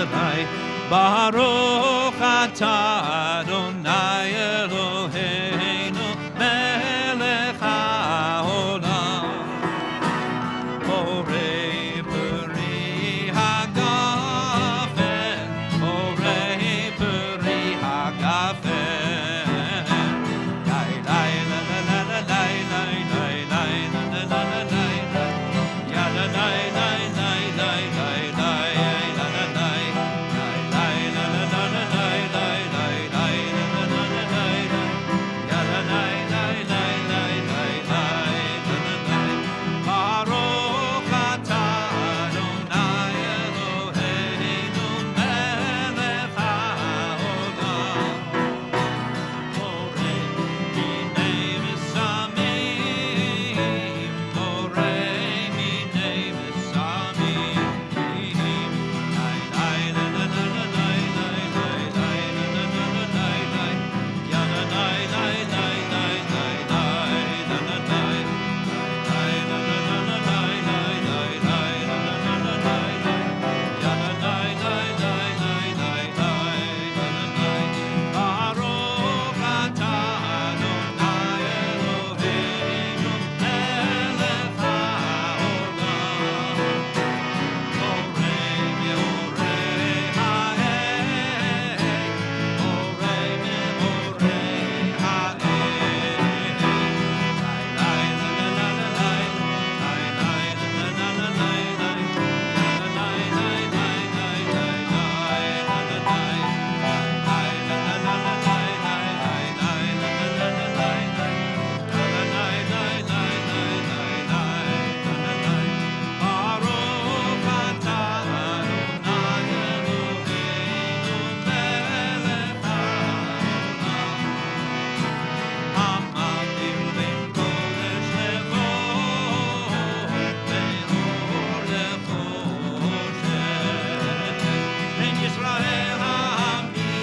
Adonai, Baruch atah Adonai Eloheinu, Melech haolam, Borei peri hagafen, Borei peri hagafen. Lai lai la la la la lai lai lai lai la la la la lai lai. Ya la lai lai lai lai lai lai la la lai. Lai lai la la la la lai lai lai lai la la la la lai lai. Ya la lai lai lai lai lai lai la la lai. Baruch atah Adonai Eloheinu melech haolam. Borei minei mesamim, borei minei mesamim. Lai lai la la la la lai lai lai lai la la la la lai lai. Ya la lai lai lai lai lai lai la la lai. Lai la la la la lai lai lai lai la la la la lai lai. Ya la lai lai lai lai lai lai la la lai. Baruch atah Adonai Eloheinu melech haolam. Borei meorei ha'el, borei meorei ha'el. Lai lai la la la la lai, lai lai la la la la lai lai. Ya la lai lai lai lai lai lai la la lai. Lai la la la la lai lai lai lai la la la la lai lai. Ya la lai lai lai lai lai lai la la lai. Baruch atah Adonai Eloheinu melech haolam. Amandim ben kodesh levov, ve'or lechoshet. Ben Yisrael ha'ami,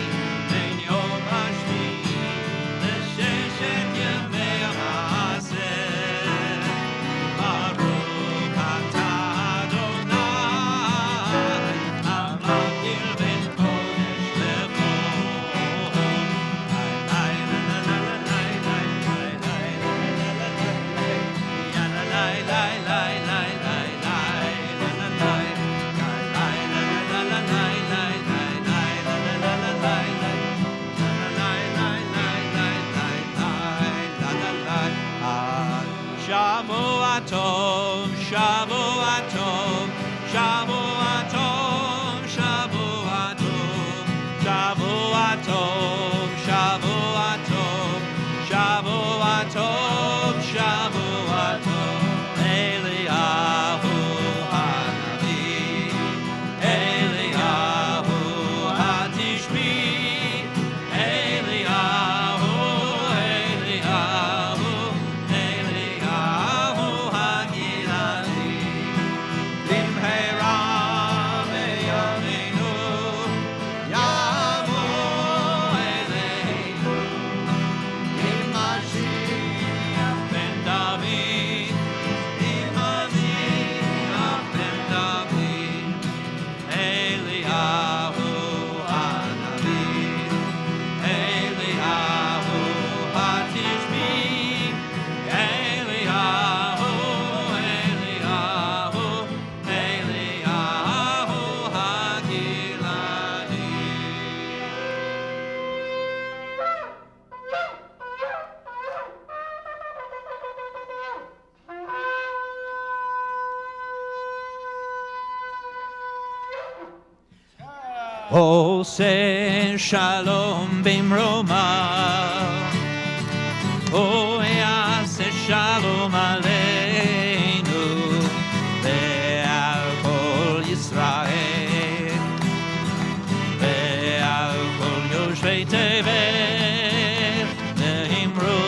ben yom hashvi, l'sheshet yemei ha'aseh. Baruch atah Adonai, amandim ben kodesh levov. Lai la la la la lai lai lai lai la la la la lai. Ya la lai lai lai lai lai lai la la lai. Ya lai la la la la lai lai lai lai la la la la lai lai. Ya la lai lai lai lai lai lai la la lai. Shavua tov, Shavua tov, Shavua tov, Shavua tov, Shavua tov, Shavua tov, Shavua tov, Shavua tov. Eliyahu hanavi, Eliyahu hatishbi, Eliyahu, Eliyahu, Eliyahu hagiladi. Bimheira beyonenu, Yavo eleinu. Mashiach ben David, Mashiach ben David. Eliyahu hanavi, Eliyahu hatishbi, Eliyahu, Eliyahu, Eliyahu hagiladi. Ose shalom bimroma, O yase shalom aleinu, ve'al kol Yisrael, ve'al kol yoshvei tevel, ve'imru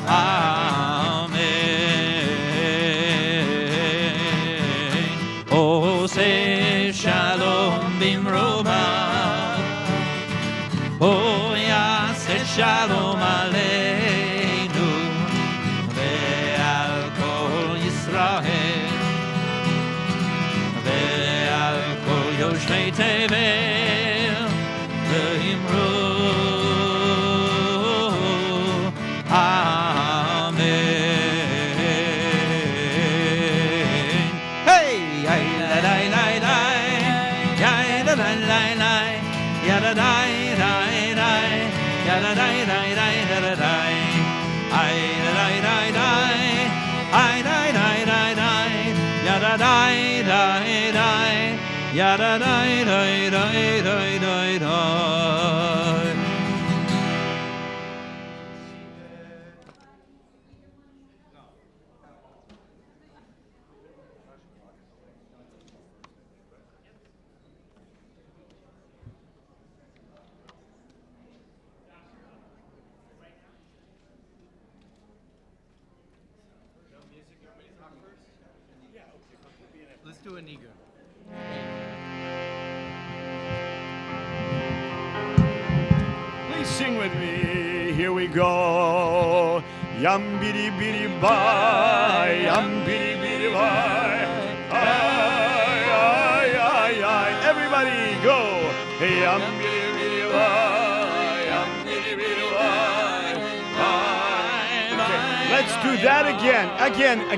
amen. Ose shalom bimroma, O yase shalom aleinu, ve'al kol Yisrael, tevel ve'imru amen. Hey, ay la la la la, ya la la la la, ya la la la la, ya la la la la la la, ay la la la la, ay la la la la, ya la la la la, ya la la la la la la. Let's do a Niger. Please sing with me. Here we go. Yum biddy biddy bye. Yum biddy biddy bye. Ay, ay, ay, ay. Everybody go. Yum biddy biddy bye. Yum biddy biddy bye. Okay, let's do that again.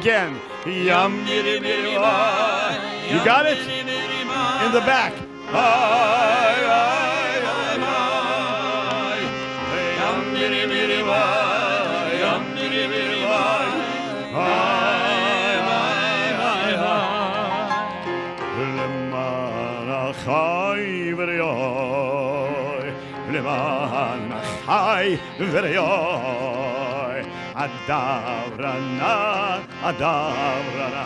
Again. Yum biddy biddy bye. You got it? In the back. Ay, ay, ay, ay. Yum biddy biddy bye. Yum biddy biddy bye. Ay, ay, ay, ay. Leman achai v'reyoi. Leman achai v'reyoi. Adavrana, adavrana.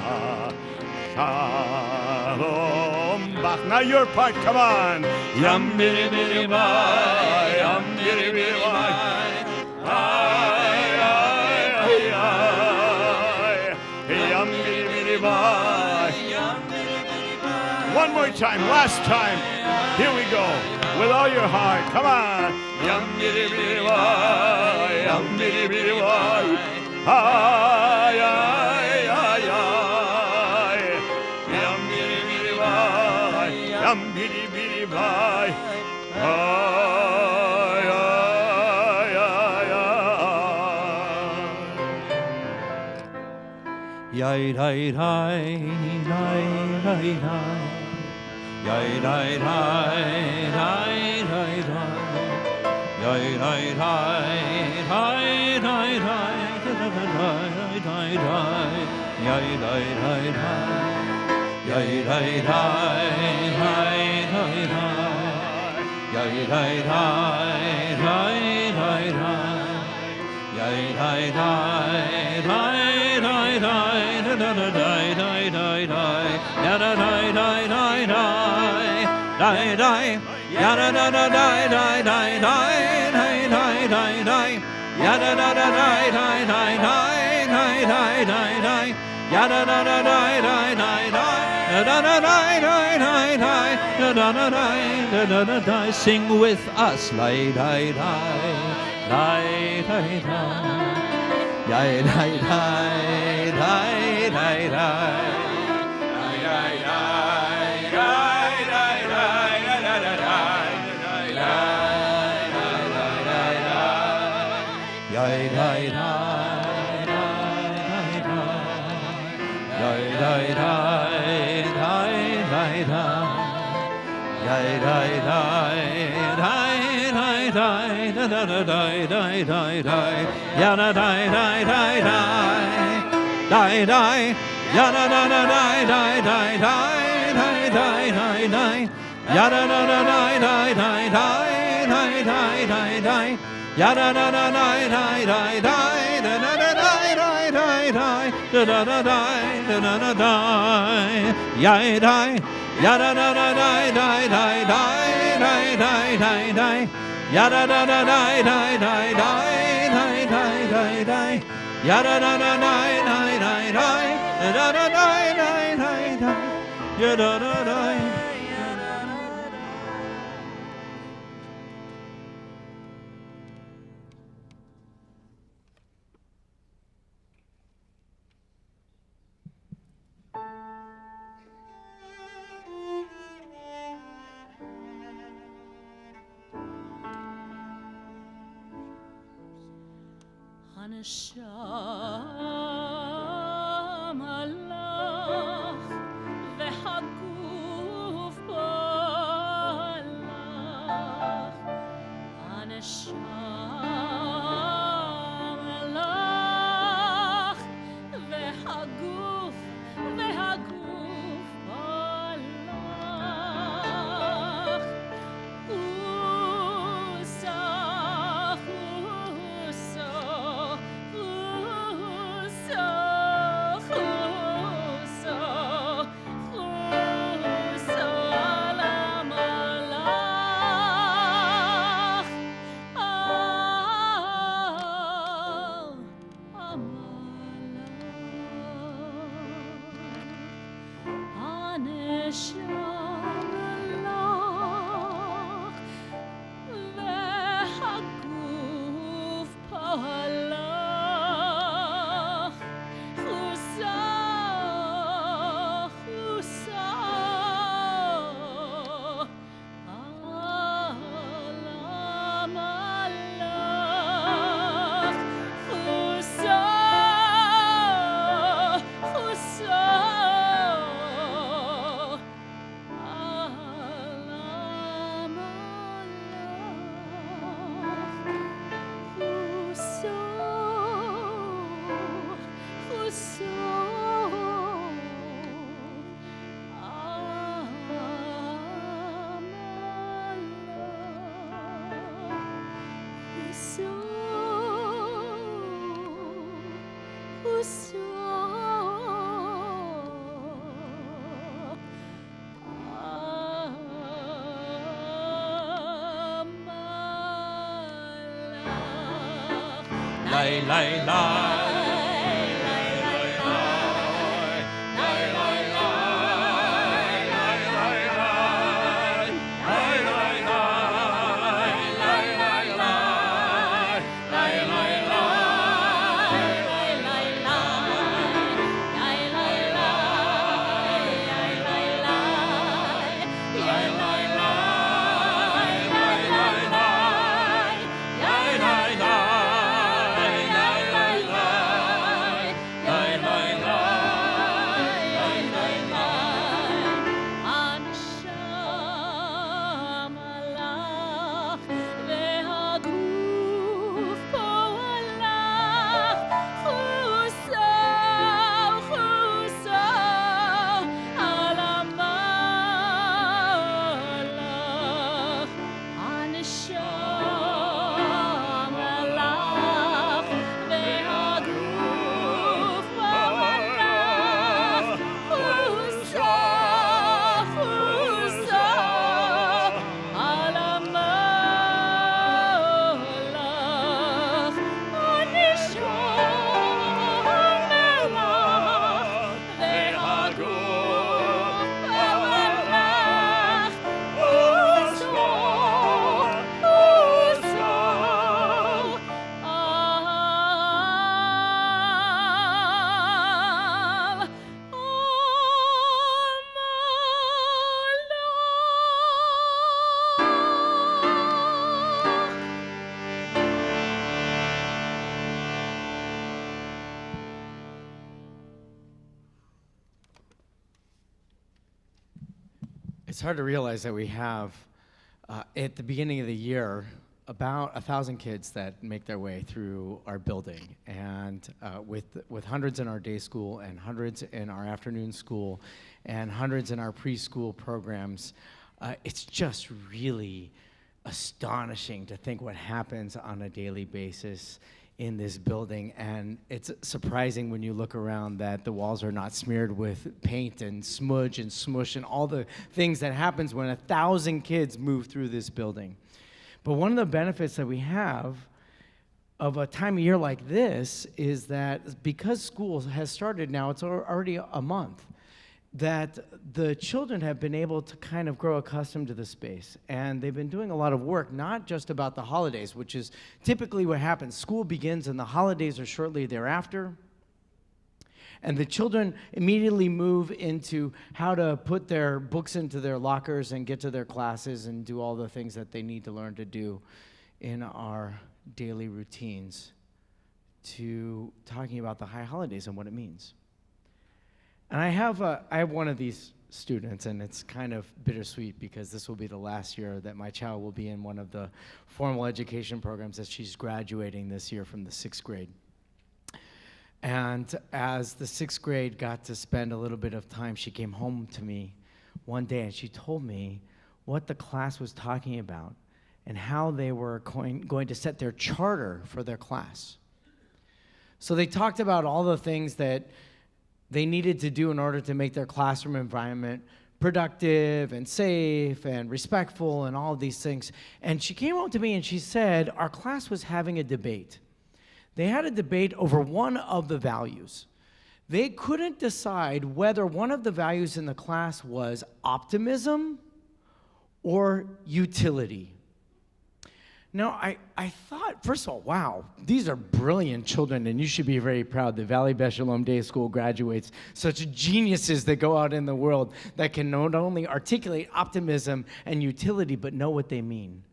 Shalom Bach. Now your part, come on. Yum biddy biddy bye, yum biddy biddy bye. Ay, ay, ay, ay. Yum biddy biddy bye. One more time, last time. Here we go. With all your heart, come on. Yum biddy biddy bye, yum biddy biddy bye. Ay, ay, ay, ay. Yum biddy biddy bye, yum biddy biddy bye. Ay, ay, ay, ay. Yai dai dai dai dai dai. Yai dai dai dai dai dai. Yai dai dai dai dai dai. Dai dai dai. Yai dai dai dai. Yai dai dai dai dai dai. Yai dai dai dai dai dai. Yai dai dai dai dai dai. Da da da dai dai dai dai. Ya da dai dai dai dai. Dai dai. Ya da da da dai dai dai dai dai dai dai dai. Ya da da da dai dai dai dai dai dai dai dai. Ya da da da dai dai dai dai. Da da da dai dai dai dai. Da da da dai da da da dai. Sing with us. Lai dai dai. Dai dai dai. Dai dai dai dai dai dai. Dai dai dai dai dai dai da da dai dai dai dai dai dai. Dai dai dai dai dai. Dai dai dai dai dai dai. Dai dai dai dai dai dai da da da dai dai dai dai. Ya da dai dai dai dai. Dai dai. Ya da da da dai dai dai dai dai dai dai dai. Ya da da da dai dai dai dai dai dai dai dai. Ya da da da dai dai dai dai da da da dai dai dai dai da da da dai da da da dai. Ya dai. Ya da da da dai dai dai dai dai dai dai dai. Ya da da da dai dai dai dai dai dai dai dai. Ya da da da dai dai dai dai da da dai dai dai dai. Ya da da dai. הנשם הלך והגוף בו הלך, הנשם הלך והגוף בו הלך, Lay, lay, lay. It's hard to realize that we have, at the beginning of the year, about 1,000 kids that make their way through our building, and with hundreds in our day school and hundreds in our afternoon school and hundreds in our preschool programs. It's just really astonishing to think what happens on a daily basis in this building, and it's surprising when you look around that the walls are not smeared with paint and smudge and smush and all the things that happens when 1,000 kids move through this building. But one of the benefits that we have of a time of year like this is that because school has started now, it's already a month, that the children have been able to kind of grow accustomed to the space. And they've been doing a lot of work, not just about the holidays, which is typically what happens. School begins and the holidays are shortly thereafter. And the children immediately move into how to put their books into their lockers and get to their classes and do all the things that they need to learn to do in our daily routines. to talking about the high holidays and what it means. And I have one of these students, and it's kind of bittersweet because this will be the last year that my child will be in one of the formal education programs that she's graduating this year from the 6th grade. And as the 6th grade got to spend a little bit of time, she came home to me one day and she told me what the class was talking about and how they were going to set their charter for their class. So they talked about all the things that they needed to do in order to make their classroom environment productive and safe and respectful and all of these things. And she came home to me and she said, our class was having a debate. They had a debate over one of the values. They couldn't decide whether one of the values in the class was optimism or utility. Now, I thought, first of all, wow, these are brilliant children, and you should be very proud that Valley Beth Shalom Day School graduates such geniuses that go out in the world that can not only articulate optimism and utility, but know what they mean.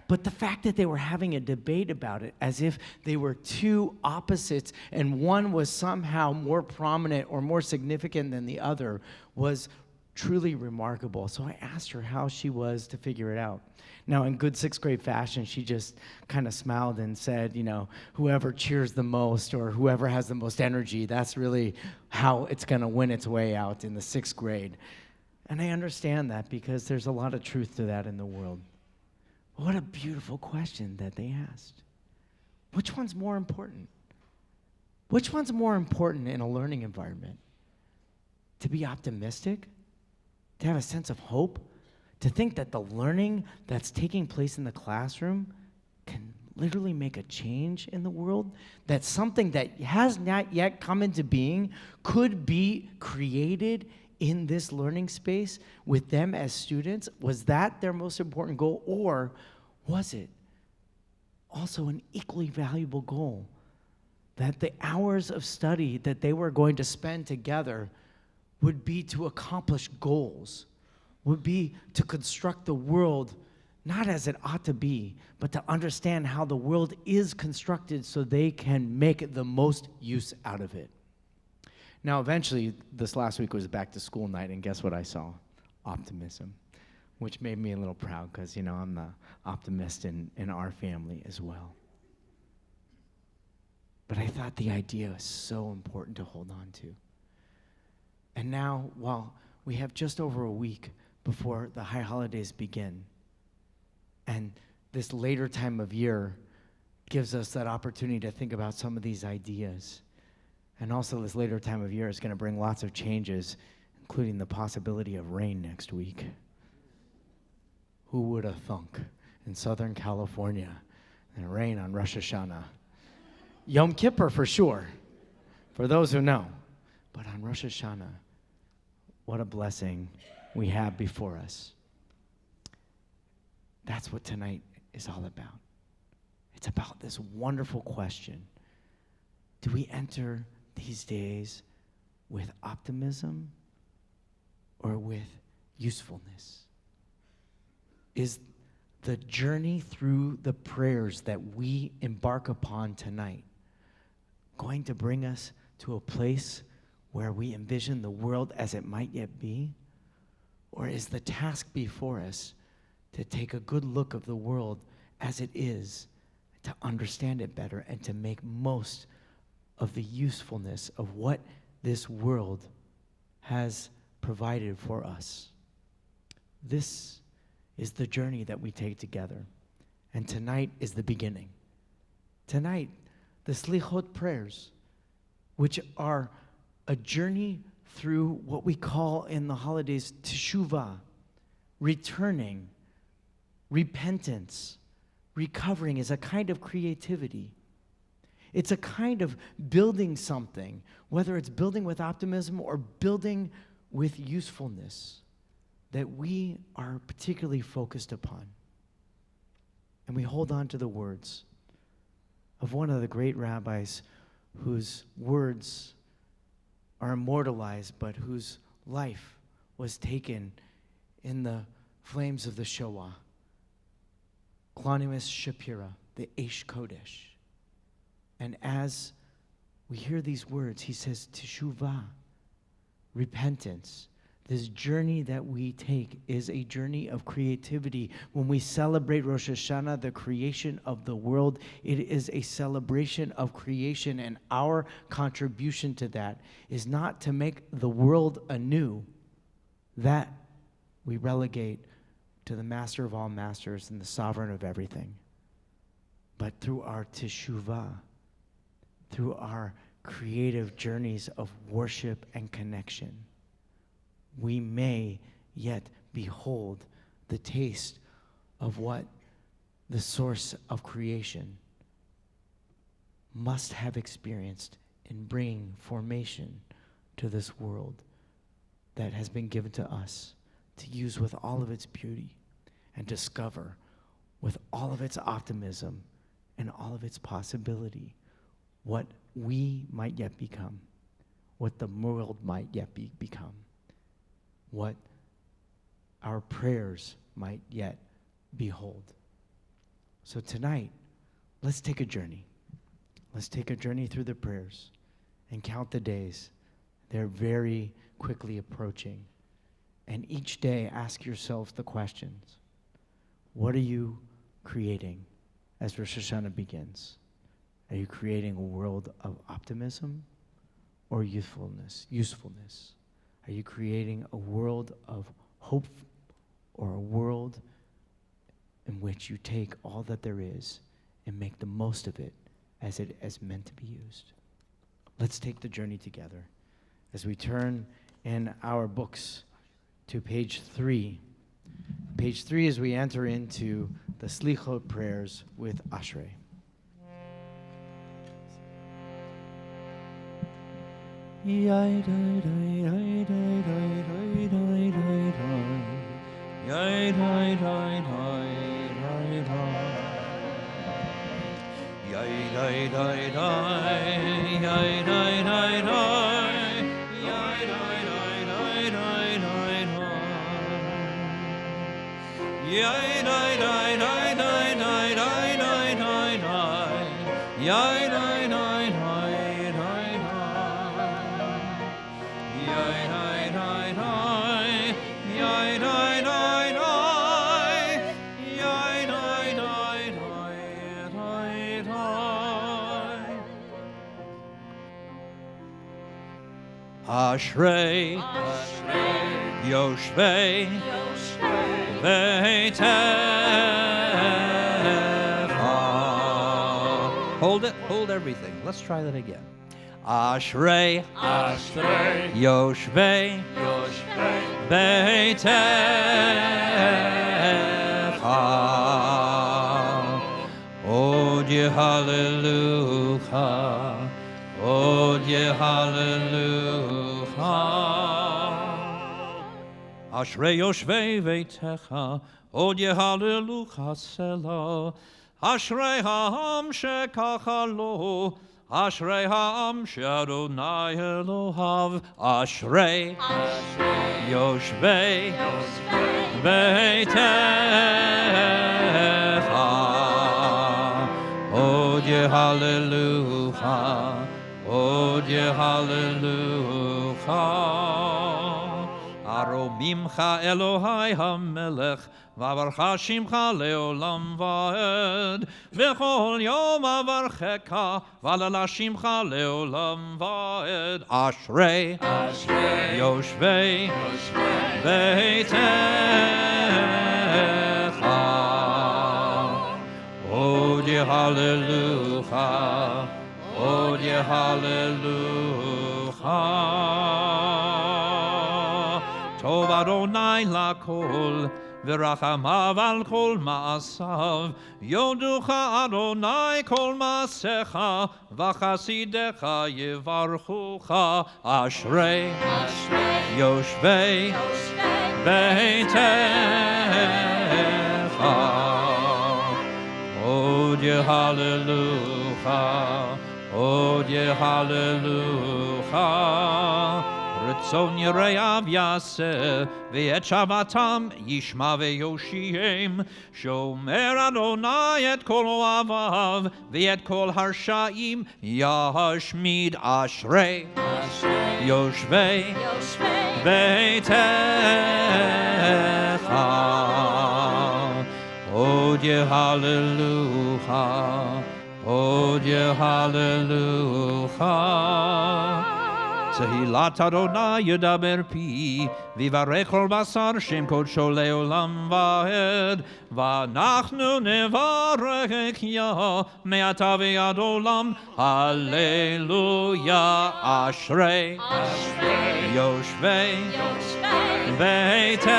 But the fact that they were having a debate about it as if they were two opposites and one was somehow more prominent or more significant than the other was truly remarkable. So I asked her how she was to figure it out. Now, in good 6th grade fashion, she just kind of smiled and said, you know, whoever cheers the most or whoever has the most energy, that's really how it's going to win its way out in the 6th grade. And I understand that because there's a lot of truth to that in the world. What a beautiful question that they asked. Which one's more important? Which one's more important in a learning environment? To be optimistic? To have a sense of hope? To think that the learning that's taking place in the classroom can literally make a change in the world? That something that has not yet come into being could be created in this learning space with them as students? Was that their most important goal, or was it also an equally valuable goal that the hours of study that they were going to spend together would be to accomplish goals, would be to construct the world not as it ought to be, but to understand how the world is constructed so they can make the most use out of it. Now, eventually, this last week was back to school night, and guess what I saw? Optimism, which made me a little proud because, you know, I'm the optimist in our family as well. But I thought the idea is so important to hold on to. And now, while we have just over a week before the high holidays begin, and this later time of year gives us that opportunity to think about some of these ideas. And also this later time of year is going to bring lots of changes, including the possibility of rain next week. Who would have thunk in Southern California and rain on Rosh Hashanah? Yom Kippur for sure, for those who know. But on Rosh Hashanah, what a blessing we have before us. That's what tonight is all about. It's about this wonderful question. Do we enter these days with optimism or with usefulness? Is the journey through the prayers that we embark upon tonight going to bring us to a place where we envision the world as it might yet be? Or is the task before us to take a good look of the world as it is, to understand it better, and to make most of the usefulness of what this world has provided for us? This is the journey that we take together. And tonight is the beginning. Tonight, the Selichot prayers, which are a journey through what we call in the holidays teshuvah, returning, repentance, recovering, is a kind of creativity. It's a kind of building something, whether it's building with optimism or building with usefulness, that we are particularly focused upon. And we hold on to the words of one of the great rabbis whose words are immortalized, but whose life was taken in the flames of the Shoah. Clonimus Shapira, the Eish Kodesh. And as we hear these words, he says, teshuvah, repentance. This journey that we take is a journey of creativity. When we celebrate Rosh Hashanah, the creation of the world, it is a celebration of creation, and our contribution to that is not to make the world anew. That we relegate to the master of all masters and the sovereign of everything. But through our teshuvah, through our creative journeys of worship and connection, we may yet behold the taste of what the source of creation must have experienced in bringing formation to this world that has been given to us to use with all of its beauty and discover with all of its optimism and all of its possibility what we might yet become, what the world might yet become, what our prayers might yet behold. So tonight, let's take a journey. Let's take a journey through the prayers and count the days. They're very quickly approaching. And each day, ask yourself the questions. What are you creating as Rosh Hashanah begins? Are you creating a world of optimism or usefulness? Are you creating a world of hope or a world in which you take all that there is and make the most of it as it is meant to be used? Let's take the journey together as we turn in our books to page 3. Page 3 as we enter into the Selichot prayers with Ashrei. Ashrei Yoshvei Beitecha. Hold everything. Let's try that again. Ashrei Yoshvei Beitecha. Oh, dear hallelujah. Oh, dear hallelujah. Ashrei Yoshvei Beitecha. Oh, dear hallelujah. Selah. Ashrei ha'am shekacha lo. Ashrei ha'am she'Adonai Elohav. Ashrei Yoshvei Beitecha. Oh, dear hallelujah. Oh, dear hallelujah. Aromimcha Elohai HaMelech, Vavarcha Shimcha Leolam Vaed, V'chol Yom Avarchecha, Valala Shimcha Leolam Vaed. Ashrei Yoshvei Beitecha. Oh, dear hallelujah. Oh, dear hallelujah. Tov Adonai lakol, v'rachamav al kol ma'asav. Yoducha Adonai kol ma'asecha, v'chasidecha yevarchucha. Ashrei Yoshvei Beitecha. Oh, dear hallelujah. Oh, dear hallelujah. רצון יראיו יעשה, ואת שבתם ישמע ויושיעם. שומר אדוני את כל אוהביו, ואת כל הרשעים ישמיד. אשרי יושבי ביתך. עוד יהללוה, עוד יהללוה. תהילת אדוני ידבר פי, ויברך כל בשר שם קודשו לעולם ועד. ואנחנו נברך יה מעתה ועד עולם. הללויה. אשרי יושבי ביתך.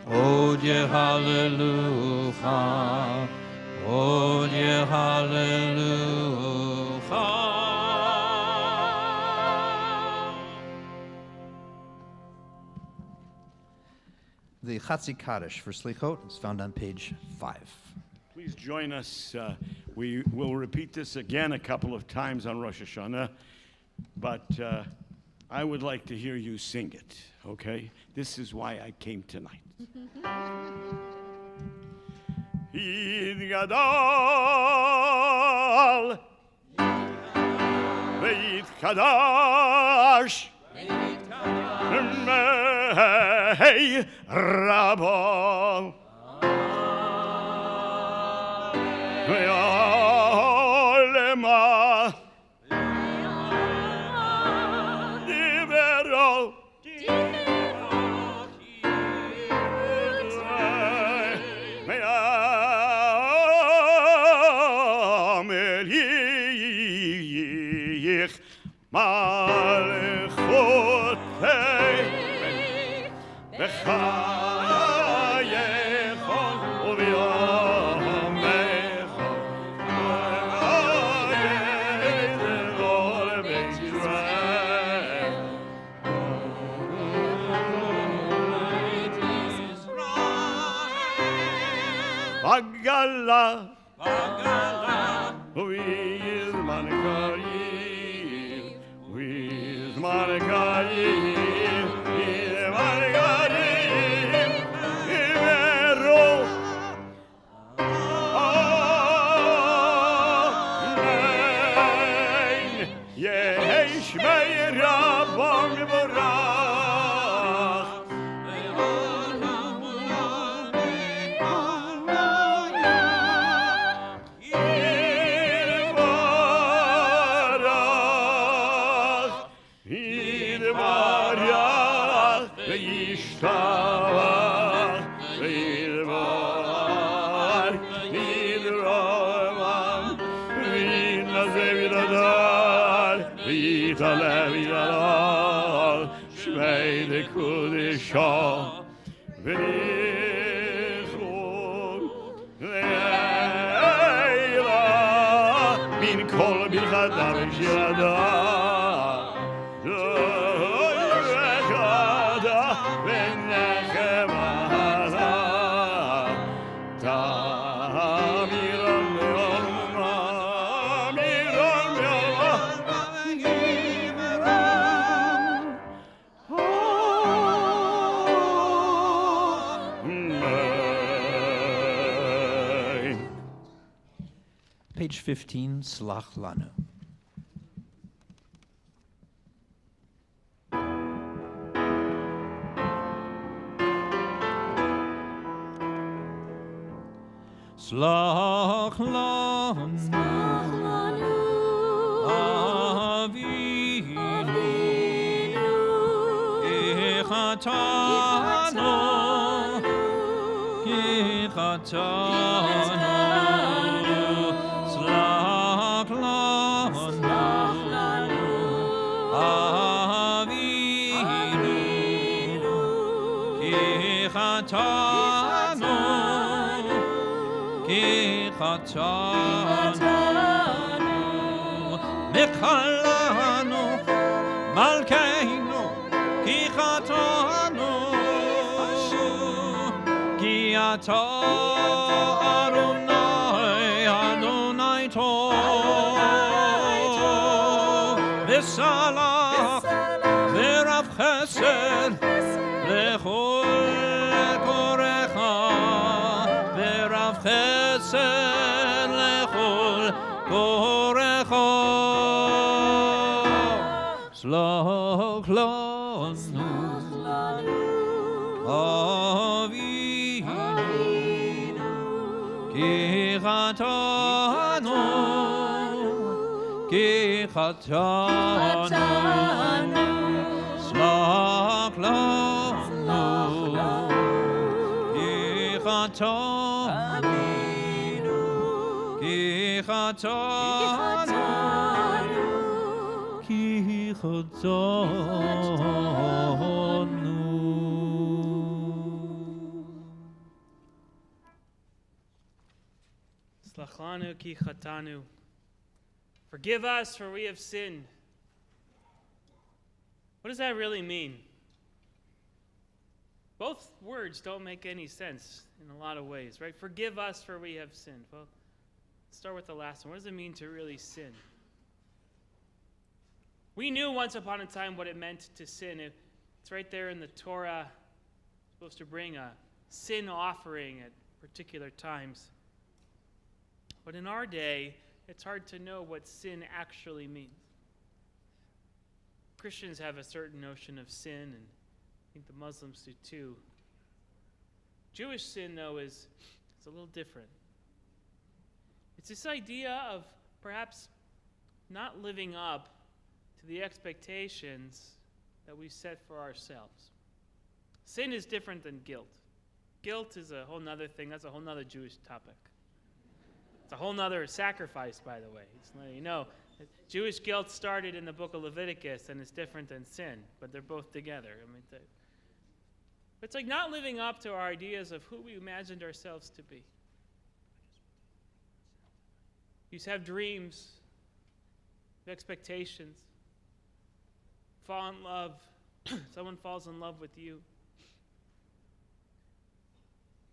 עוד יהללוה, עוד יהללוה. The Chatzi Kaddish for Selichot is found on page 5. Please join us. We will repeat this again a couple of times on Rosh Hashanah, but I would like to hear you sing it, okay? This is why I came tonight. Id Gadol Veit Kadash Mei Rabon Ve'olema Divero Me'amelich Malchotei B'chayechon u'b'yomechon V'ayezevol Beit Yisrael V'gala V'yizman Karim V'yizman Karim V'yizman Karim V'yero Amen Yesh Me'irabon V'borach Min kol bichadav shirada Rekada v'nechemada Tamiram me'olma Miram me'olma Page 15, Slach Lanu. Slach lanu Avinu Echatanu Echatanu Slach lanu Avinu Echatanu Kichatanu Mechalanu Malkeinu Kichatanu Ki ata Adonai Adonai Tov וסלח ורב חסד לכל קורך ורב חסד לכל קורך סלח לנו אבינו כי חטאנו כי חטאנו סלח לנו כי חטאנו כי חטאנו כי חטאנו Slach lanu ki chatanu. Forgive us, for we have sinned. What does that really mean? Both words don't make any sense in a lot of ways, right? Forgive us, for we have sinned. Well, let's start with the last one. What does it mean to really sin? We knew once upon a time what it meant to sin. It's right there in the Torah. It's supposed to bring a sin offering at particular times. But in our day, it's hard to know what sin actually means. Christians have a certain notion of sin, and I think the Muslims do too. Jewish sin, though, it's a little different. It's this idea of perhaps not living up to the expectations that we set for ourselves. Sin is different than guilt. Guilt is a whole nother thing. That's a whole nother Jewish topic. It's a whole nother sacrifice, by the way. Just letting you know. Jewish guilt started in the book of Leviticus, and it's different than sin, but they're both together. I mean, it's like not living up to our ideas of who we imagined ourselves to be. You have dreams, expectations, fall in love. Someone falls in love with you.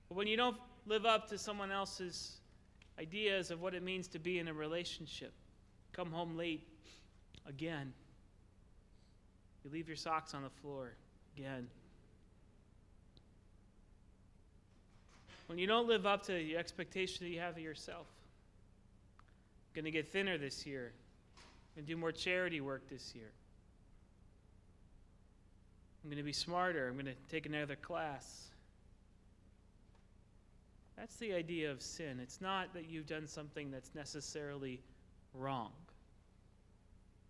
But when you don't live up to someone else's ideas of what it means to be in a relationship, come home late again. You leave your socks on the floor again. When you don't live up to the expectation that you have of yourself, I'm going to get thinner this year. I'm going to do more charity work this year. I'm going to be smarter. I'm going to take another class. That's the idea of sin. It's not that you've done something that's necessarily wrong.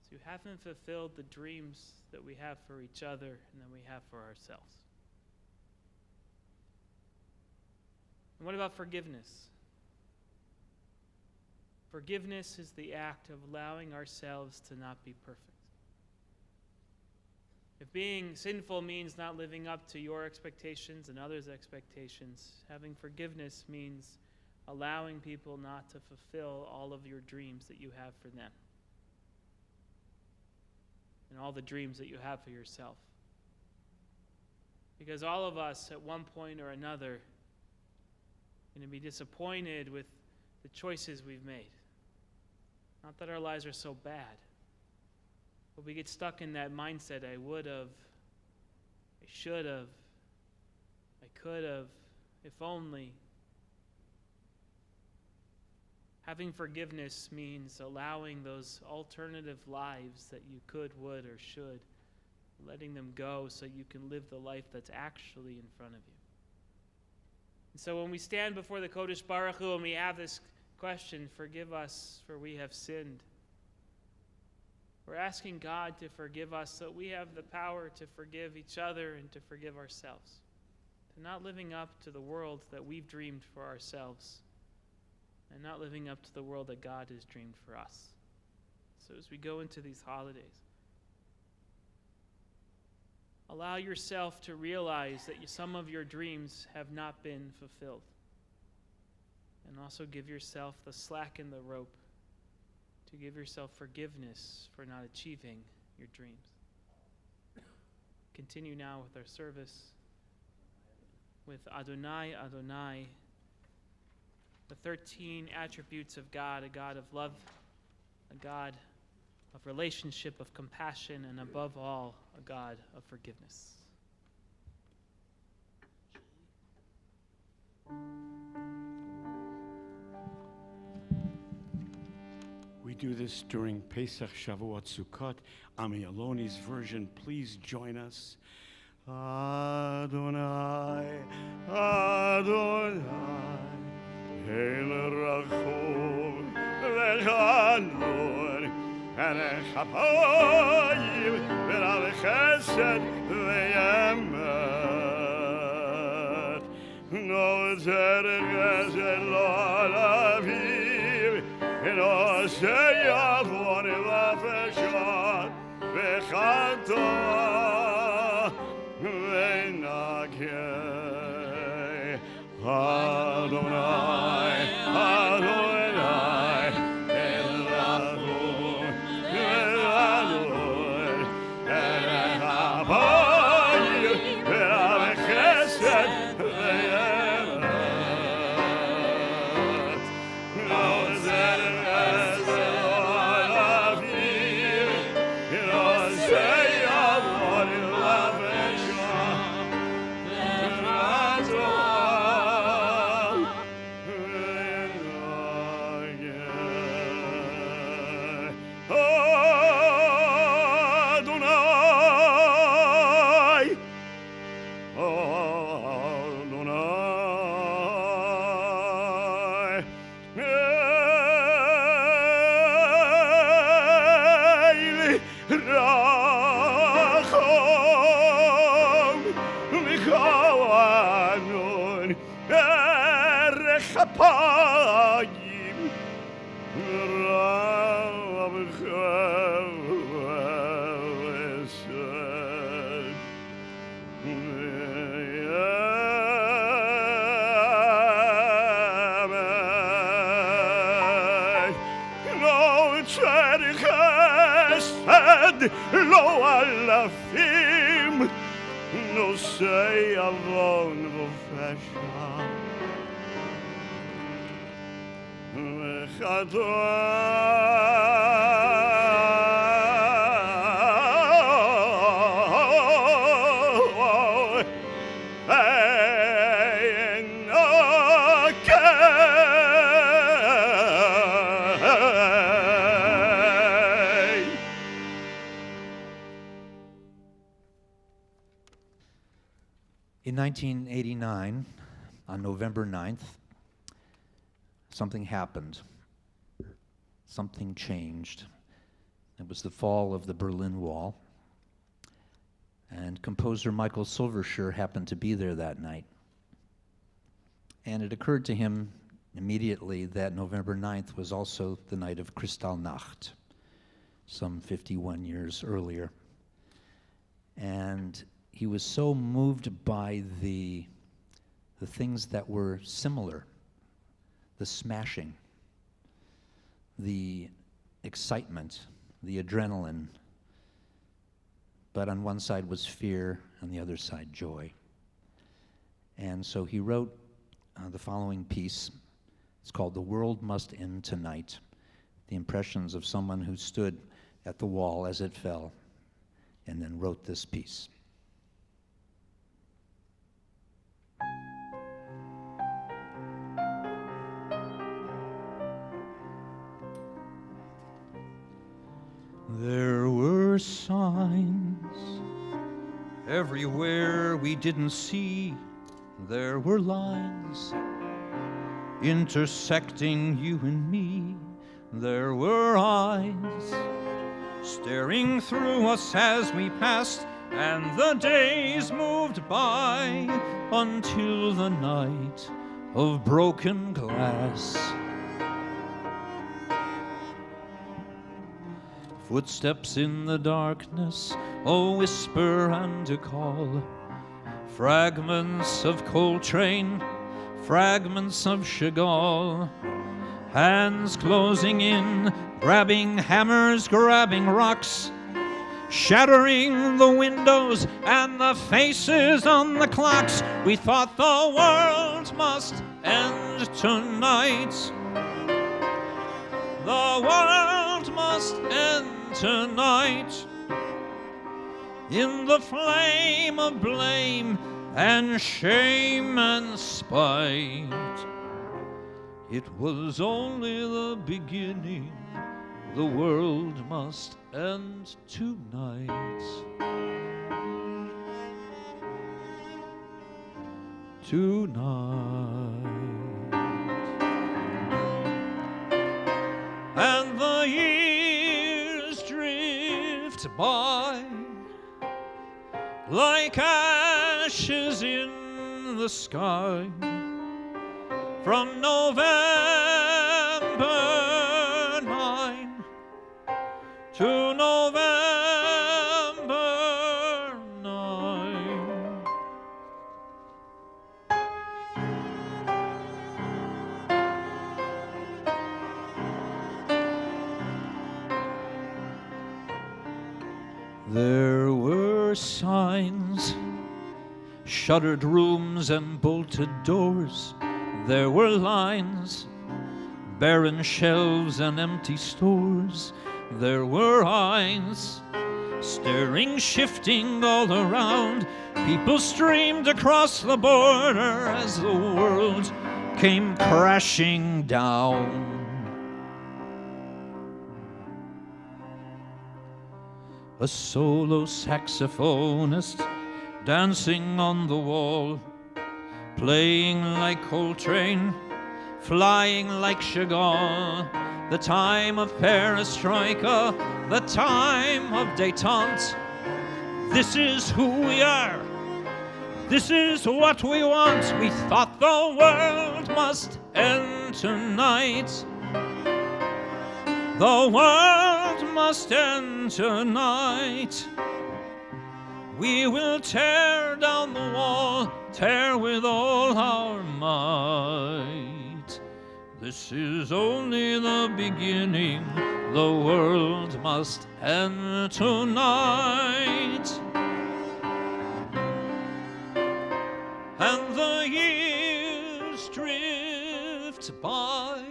So you haven't fulfilled the dreams that we have for each other and that we have for ourselves. And what about forgiveness? Forgiveness is the act of allowing ourselves to not be perfect. If being sinful means not living up to your expectations and others' expectations, having forgiveness means allowing people not to fulfill all of your dreams that you have for them and all the dreams that you have for yourself. Because all of us, at one point or another, are going to be disappointed with the choices we've made. Not that our lives are so bad, but we get stuck in that mindset, I would have, I should have, I could have, if only. Having forgiveness means allowing those alternative lives that you could, would, or should, letting them go so you can live the life that's actually in front of you. And so when we stand before the Kodesh Baruch Hu and we have this question, forgive us for we have sinned, we're asking God to forgive us so we have the power to forgive each other and to forgive ourselves. To not living up to the world that we've dreamed for ourselves and not living up to the world that God has dreamed for us. So as we go into these holidays, allow yourself to realize that some of your dreams have not been fulfilled. And also give yourself the slack in the rope to give yourself forgiveness for not achieving your dreams. Continue now with our service with Adonai, Adonai, the 13 attributes of God, a God of love, a God of relationship, of compassion, and above all, a God of forgiveness. We do this during Pesach, Shavuot, Sukkot. Ami Aloni's version, please join us. Adonai, Adonai, El Rachum, Vechanun, Erech Hapoyim, V'al Chesed, V'yemet. No Zerech Chesed Lo Alaviv, No Seyavon V'Afeshon, V'Chato, V'Nakeh. Adonai, Adonai, El Rachum, V'Adon, Erech Hapoyim, V'al Chesed, V'yemet. No Zerech Lo alafim, no say alone v'fesha, In 1989, on November 9th, something happened. Something changed. It was the fall of the Berlin Wall. And composer Michael Silversher happened to be there that night. And it occurred to him immediately that November 9th was also the night of Kristallnacht, some 51 years earlier. And he was so moved by the things that were similar, the smashing, the excitement, the adrenaline, but on one side was fear, on the other side joy. And so he wrote the following piece. It's called "The World Must End Tonight," the impressions of someone who stood at the wall as it fell, and then wrote this piece. There were signs everywhere we didn't see. There were lines intersecting you and me. There were eyes staring through us as we passed, and the days moved by until the night of broken glass. Footsteps in the darkness, a whisper and a call. Fragments of Coltrane, fragments of Chagall. Hands closing in, grabbing hammers, grabbing rocks. Shattering the windows and the faces on the clocks. We thought the world must end tonight. The world must end tonight, in the flame of blame and shame and spite. It was only the beginning, the world must end tonight. Tonight. And the years drift by like ashes in the sky, from November 9 to November 9. There were signs, shuttered rooms and bolted doors. There were lines, barren shelves and empty stores. There were eyes, staring, shifting all around. People streamed across the border as the world came crashing down. A solo saxophonist dancing on the wall, playing like Coltrane, flying like Chagall. The time of perestroika, the time of détente. This is who we are. This is what we want. We thought the world must end tonight. The world must end tonight. We will tear down the wall, tear with all our might. This is only the beginning. The world must end tonight. And the years drift by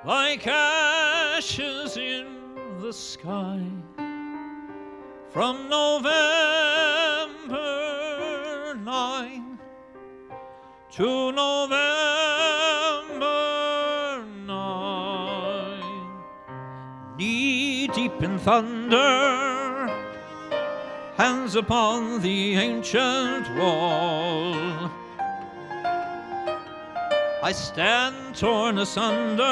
like ashes in the sky, from November 9 to November 9. Knee deep in thunder, hands upon the ancient wall, I stand torn asunder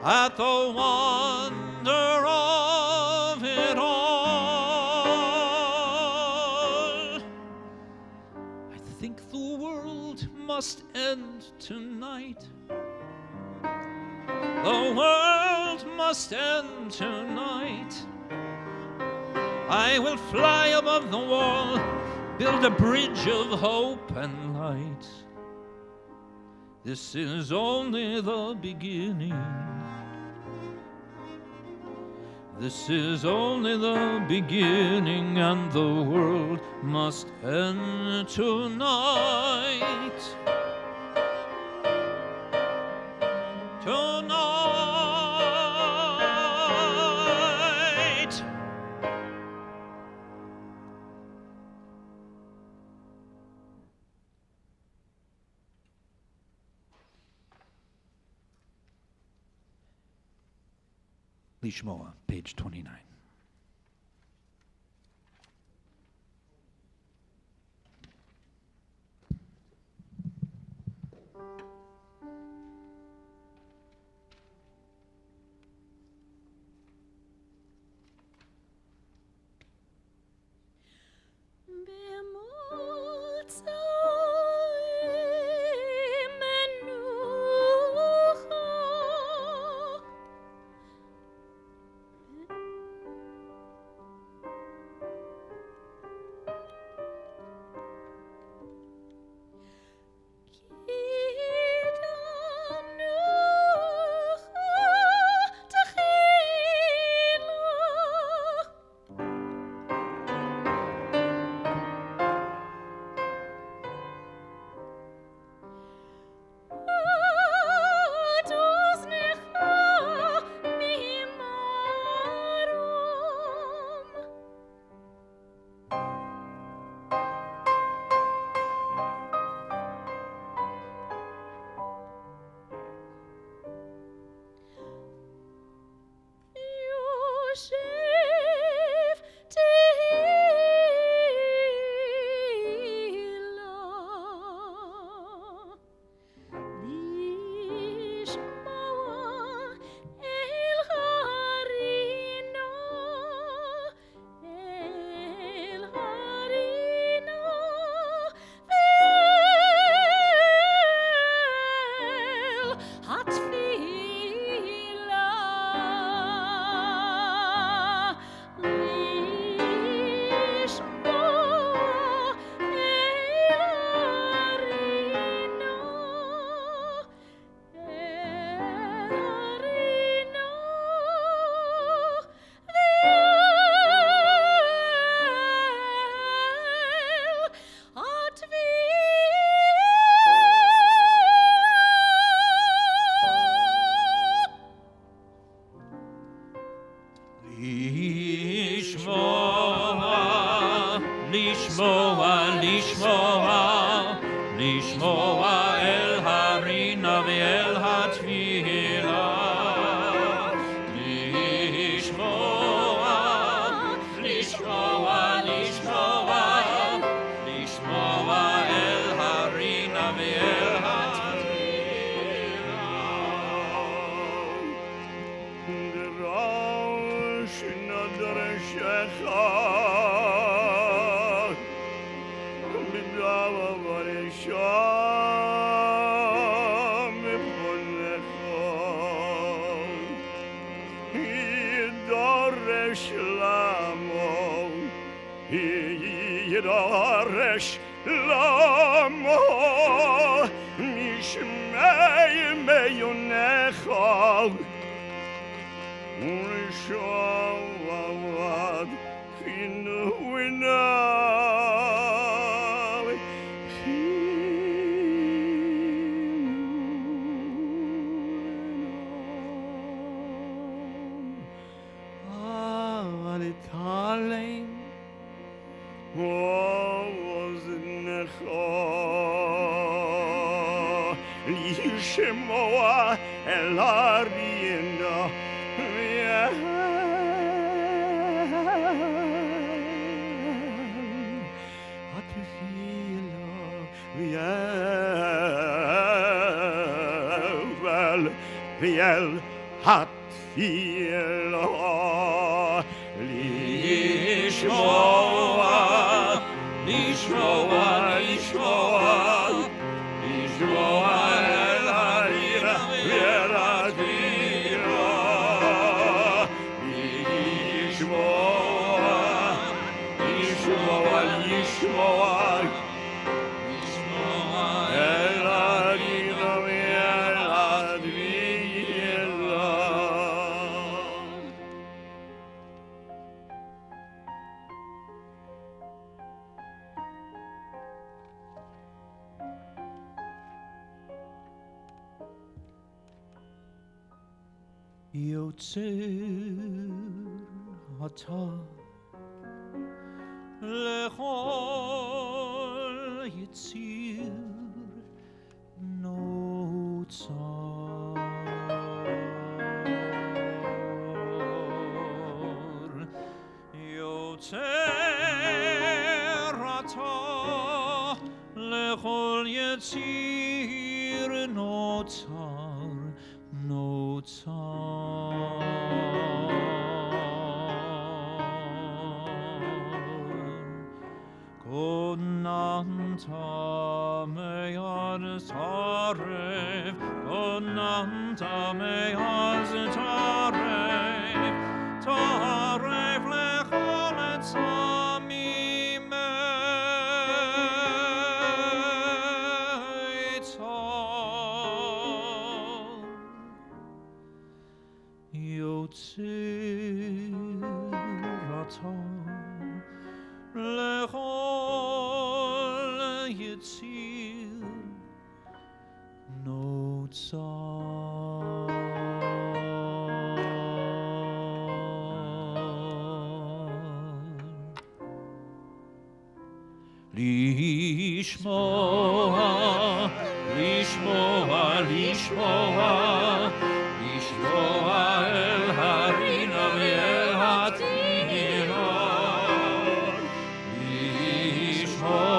at the wonder of it all. I think the world must end tonight. The world must end tonight. I will fly above the wall, build a bridge of hope and light. This is only the beginning. This is only the beginning, and the world must end tonight. Tonight. Lishmoa, page 29. לשמוע אל הרינה ואל התפילה. לשמוע אל הרינה ואל התפילה. דרש נדרשך בדבר ורשם מפונך ידרש למו ידרש למו משמי מיונך ורשם עבד חינוך לשמוע אל הרינה ואל התפילה לשמוע אל הרינה ואל התפילה לשמוע אל הרינה ואל התפילה. יוצר אתה לכל יציר נוצר יוצר אתה לכל יציר נוצר Konanta meyar taref, konanta meyaz taref, taref lecholet samime tzar. Yotzir ata lechol yitzir notzar. Lishmoa, lishmoa, lishmoa, lishmoa el harina ve'el hatira. Lishmoa,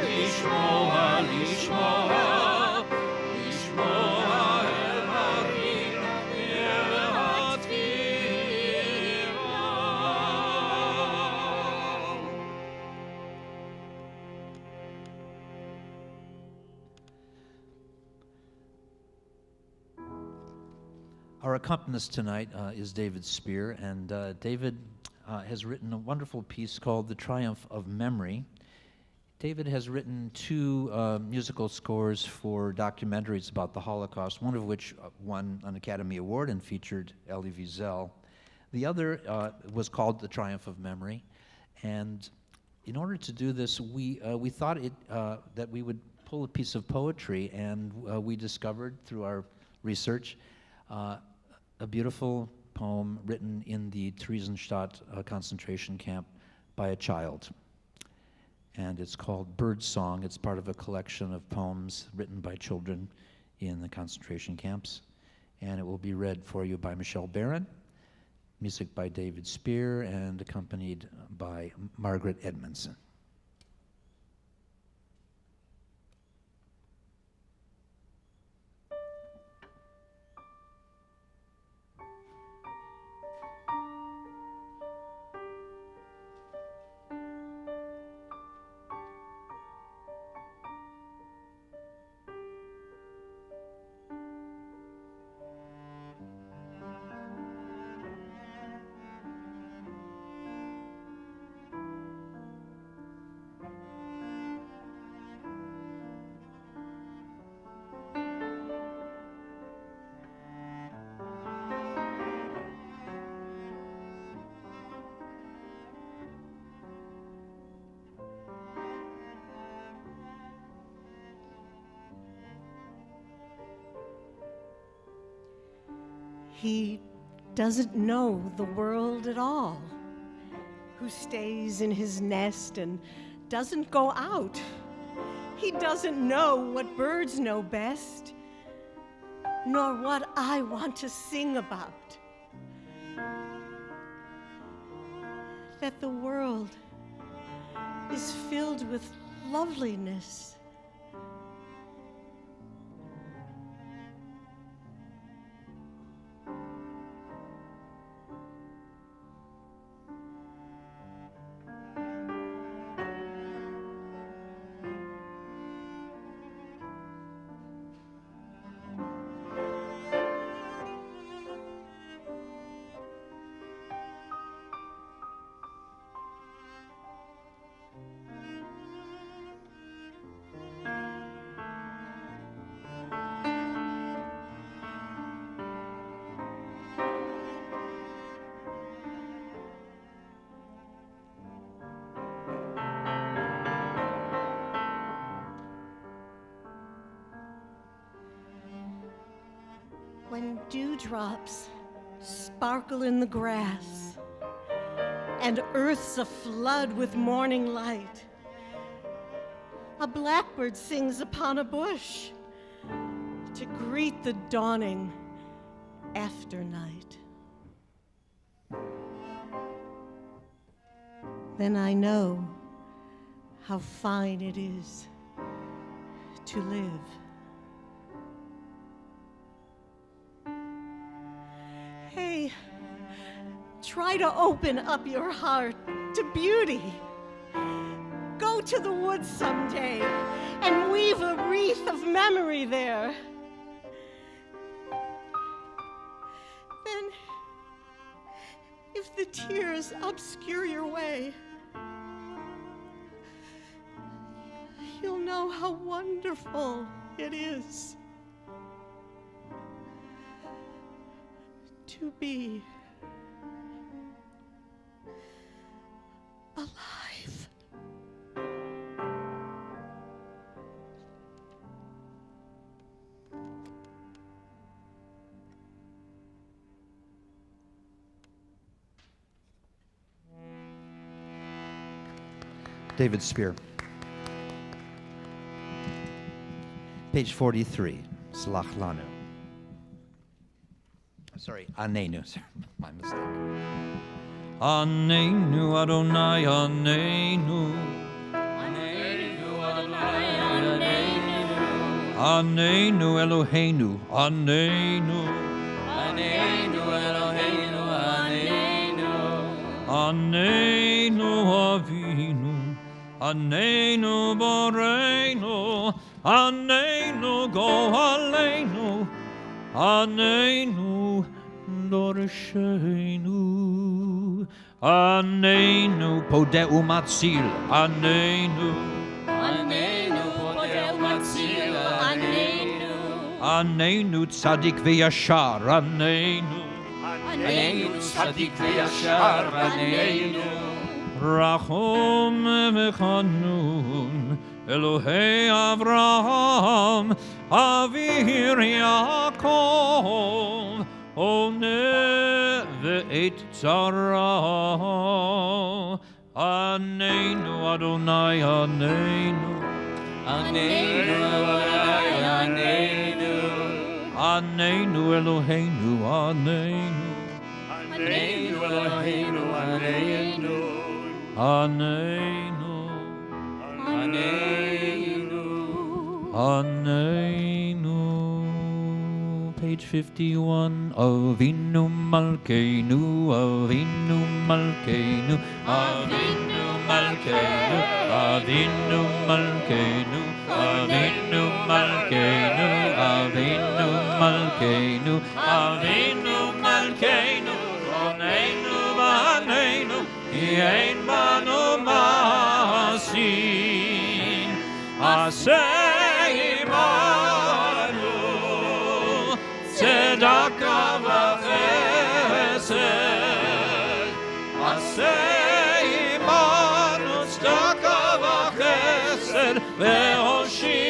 lishmoa, lishmoa, lishmoa el harina ve'el hatira. Our accompanist tonight is David Spear, and David has written a wonderful piece called The Triumph of Memory. David has written two musical scores for documentaries about the Holocaust, one of which won an Academy Award and featured Elie Wiesel. The other was called The Triumph of Memory, and in order to do this, we thought that we would pull a piece of poetry, and we discovered through our research a beautiful poem written in the Theresienstadt concentration camp by a child. And it's called Birdsong. It's part of a collection of poems written by children in the concentration camps. And it will be read for you by Michelle Barron, music by David Spear, and accompanied by Margaret Edmondson. He doesn't know the world at all, who stays in his nest and doesn't go out. He doesn't know what birds know best, nor what I want to sing about. That the world is filled with loveliness. When dewdrops sparkle in the grass and earth's aflood with morning light, a blackbird sings upon a bush to greet the dawning afternight. Then I know how fine it is to live. Hey, try to open up your heart to beauty. Go to the woods someday and weave a wreath of memory there. Then, if the tears obscure your way, you'll know how wonderful it is to be alive. David Spear. Page 43, Slach Lanu. Sorry, Anenu, sir. My mistake. Anenu Adonai Anenu. Anenu Adonai Anenu. Anenu Eloheinu Anenu. Anenu Eloheinu Anenu. Anenu Avinu. Anenu Boreinu. Anenu Go Aleinu. Anenu Dorshenu. Anenu Podeu Matzil. Anenu. Anenu Podeu Matzil. Anenu. Anenu Tzadik V'Yashar. Anenu. Anenu Tzadik V'Yashar. Anenu. Rachum V'Chanun. Elohei Avraham, Avir Yaakov, עונה ועת צרה. עננו אדוני עננו, עננו אלוהינו עננו, עננו. Page 51. Avinu Malkeinu, Avinu Malkeinu, Avinu Malkeinu, Avinu Malkeinu, Avinu Malkeinu, Avinu Malkeinu, Avinu Malkeinu, Roneinu Baneinu, Yein Banu Masin, Asei Imanu, Tzedakah v'chesed, Asei Imanu, Tzedakah v'chesed, ve'hoshienu,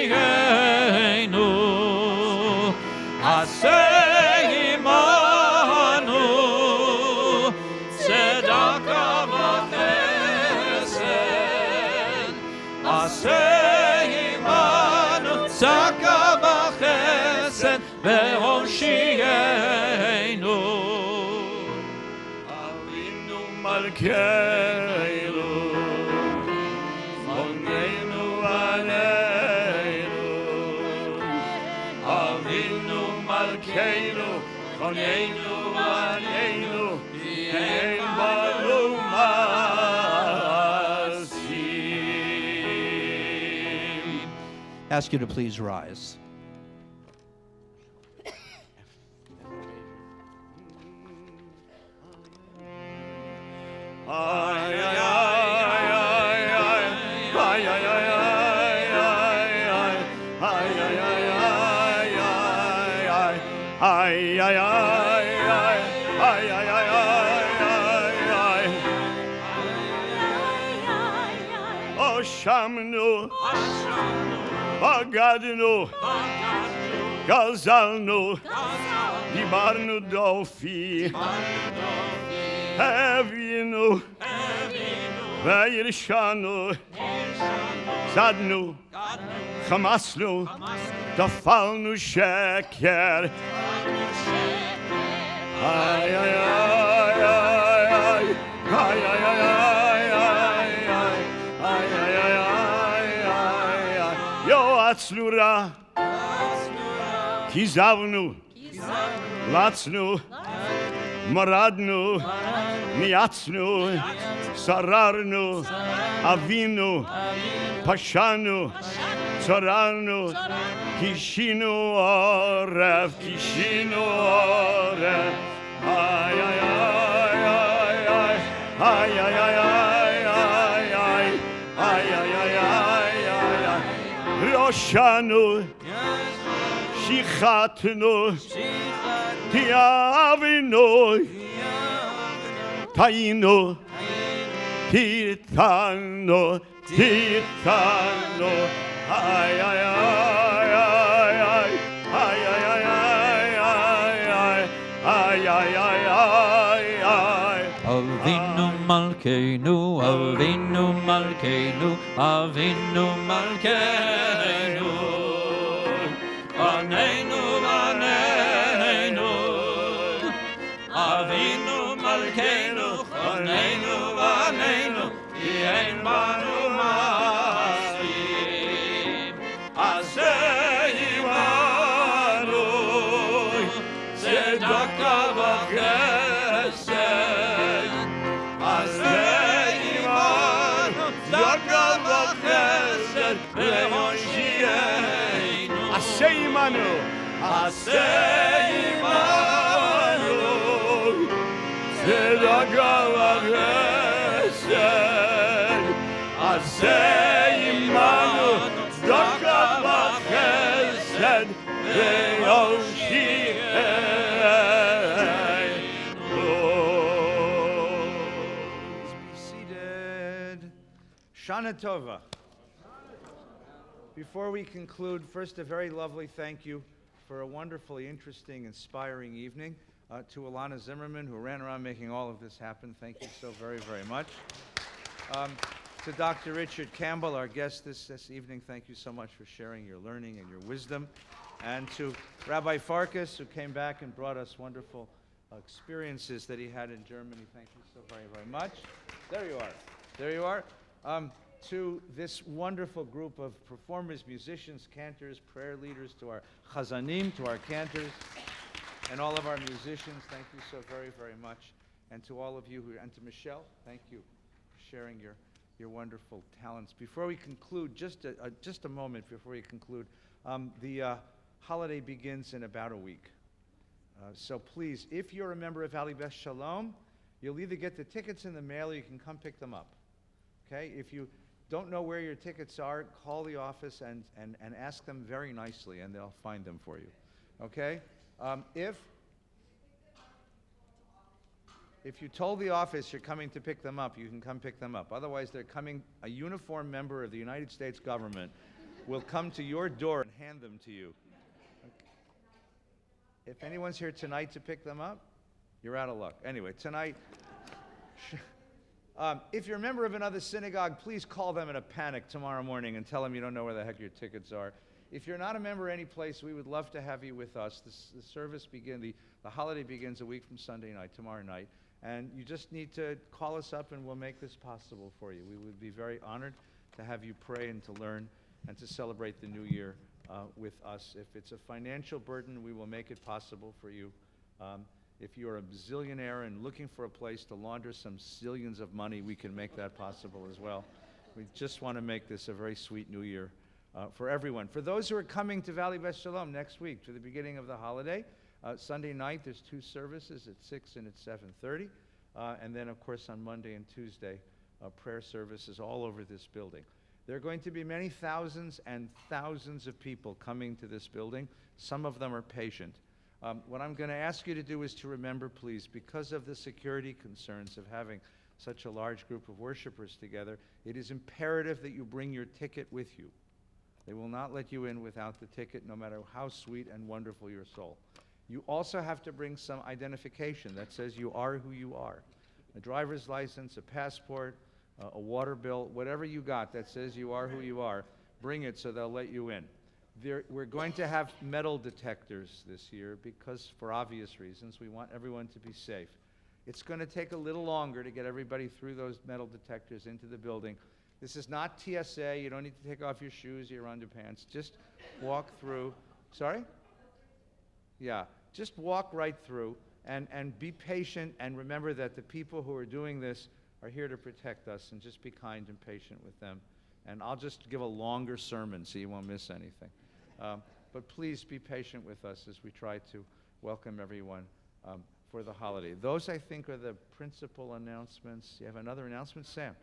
Asei Imanu, Tzedakah v'chesed, Asei Imanu, Tzedakah v'chesed, ve'hoshienu. Avinu Malkeinu, Choneinu Aneinu. Avinu Malkeinu, Choneinu Aneinu, Yein Banu Masin. Ask you to please rise. Shamnu, Bagadnu, Gazalnu, Dibarnu Dofi, Evinu, Veirshanu, Zadnu, Chamasnu, Tafalnu Sheker. Ay, ay, ay, ay, ay, ay, ay, ay. Yo Atzlura, Kizavnu, Latznu, Maradnu, Niatznu, Sararnu, Avinu, Pashanu, Tzaranu, Kishinu Orev, Kishinu Orev. Ay, ay, ay, ay, ay, ay, ay, ay, ay, ay, ay, ay, ay, ay. Roshanu, Shichatnu, Tiavinu, Tainu, Titano, Titano. Ay, ay, ay, ay, ay, ay, ay, ay, ay, ay, ay, ay, ay. Avinu Malkeinu, Avinu Malkeinu, Avinu Malkeinu, Aneinu, Aneinu, Avinu Malkeinu, Aneinu, Aneinu, Yein Banu Masin, Asei Imanu, Tzedakah v'chesed, Asei Imanu, Tzedakah v'chesed, ve'hoshienu. Asei Imanu, Asei Imanu, Tzedakah v'chesed, Asei Imanu, Tzedakah v'chesed, ve'hoshienu. Be seated. Shana Tova. Before we conclude, first a very lovely thank you for a wonderfully interesting, inspiring evening. To Alana Zimmerman, who ran around making all of this happen, thank you so very, very much. To Dr. Richard Campbell, our guest this evening, thank you so much for sharing your learning and your wisdom. And to Rabbi Farkas, who came back and brought us wonderful experiences that he had in Germany, thank you so very, very much. There you are. There you are. To this wonderful group of performers, musicians, cantors, prayer leaders, to our chazanim, to our cantors, and all of our musicians, thank you so very, very much. And to all of you, and to Michelle, thank you for sharing your wonderful talents. Before we conclude, just a moment before we conclude, the holiday begins in about a week. So please, if you're a member of Valley Beth Shalom, you'll either get the tickets in the mail or you can come pick them up. Okay? If you don't know where your tickets are, call the office and ask them very nicely, and they'll find them for you. Okay? If you told the office you're coming to pick them up, you can come pick them up. Otherwise, a uniformed member of the United States government will come to your door and hand them to you. Okay. If anyone's here tonight to pick them up, you're out of luck. Anyway, tonight, if you're a member of another synagogue, please call them in a panic tomorrow morning and tell them you don't know where the heck your tickets are. If you're not a member any place, we would love to have you with us. The service the holiday begins a week from Sunday night, tomorrow night. And you just need to call us up and we'll make this possible for you. We would be very honored to have you pray and to learn and to celebrate the new year with us. If it's a financial burden, we will make it possible for you. If you're a bazillionaire and looking for a place to launder some zillions of money, we can make that possible as well. We just want to make this a very sweet new year for everyone. For those who are coming to Valley Beth Shalom next week, to the beginning of the holiday, Sunday night there's 2 services at 6 and at 7:30. And then, of course, on Monday and Tuesday, prayer services all over this building. There are going to be many thousands and thousands of people coming to this building. Some of them are patient. What I'm going to ask you to do is to remember, please, because of the security concerns of having such a large group of worshipers together, it is imperative that you bring your ticket with you. They will not let you in without the ticket, no matter how sweet and wonderful your soul. You also have to bring some identification that says you are who you are. A driver's license, a passport, a water bill, whatever you got that says you are who you are, bring it so they'll let you in. We're going to have metal detectors this year because, for obvious reasons, we want everyone to be safe. It's going to take a little longer to get everybody through those metal detectors into the building. This is not TSA. You don't need to take off your shoes or your underpants. Just walk through. Sorry? Yeah. Just walk right through and be patient, and remember that the people who are doing this are here to protect us, and just be kind and patient with them. And I'll just give a longer sermon so you won't miss anything. But please be patient with us as we try to welcome everyone for the holiday. Those, I think, are the principal announcements. You have another announcement, Sam?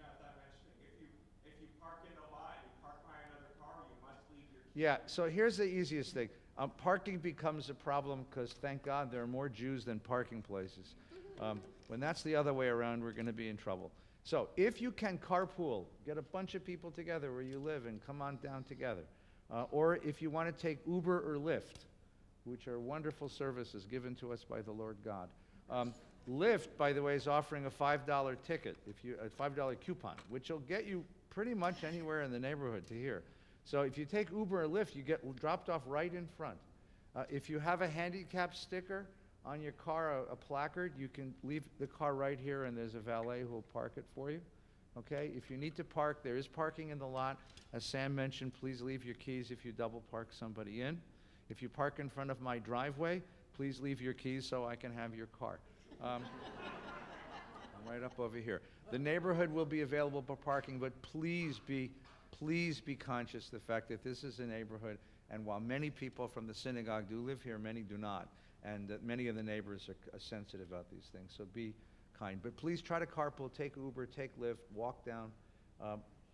If you park in the lot, you park by another car, you must leave your keys. Yeah, so here's the easiest thing. Parking becomes a problem because, thank God, there are more Jews than parking places. When that's the other way around, we're going to be in trouble. So if you can carpool, get a bunch of people together where you live and come on down together. Or if you want to take Uber or Lyft, which are wonderful services given to us by the Lord God. Lyft, by the way, is offering a $5 ticket, a $5 coupon, which will get you pretty much anywhere in the neighborhood to here. So if you take Uber or Lyft, you get dropped off right in front. If you have a handicap sticker on your car, a placard, you can leave the car right here and there's a valet who will park it for you. Okay? If you need to park, there is parking in the lot. As Sam mentioned, please leave your keys if you double park somebody in. If you park in front of my driveway, please leave your keys so I can have your car. Right up over here. The neighborhood will be available for parking, but please be conscious of the fact that this is a neighborhood, and while many people from the synagogue do live here, many do not, and many of the neighbors are sensitive about these things, so be kind. But please try to carpool, take Uber, take Lyft, walk down.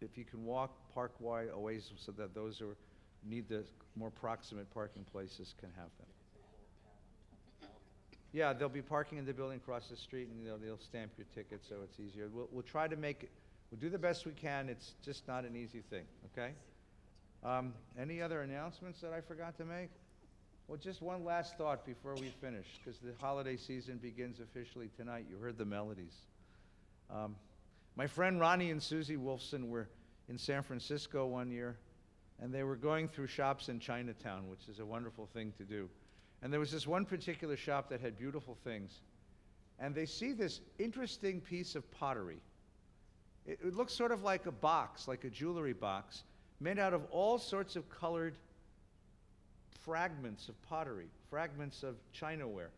If you can walk, park away so that those who need the more proximate parking places can have them. Yeah, they'll be parking in the building across the street, and they'll stamp your ticket so it's easier. We'll try to make it. We'll do the best we can. It's just not an easy thing, okay? Any other announcements that I forgot to make? Well, just one last thought before we finish, because the holiday season begins officially tonight. You heard the melodies. My friend Ronnie and Susie Wolfson were in San Francisco one year, and they were going through shops in Chinatown, which is a wonderful thing to do. And there was this one particular shop that had beautiful things. And they see this interesting piece of pottery. It looks sort of like a box, like a jewelry box, made out of all sorts of colored fragments of pottery, fragments of chinaware.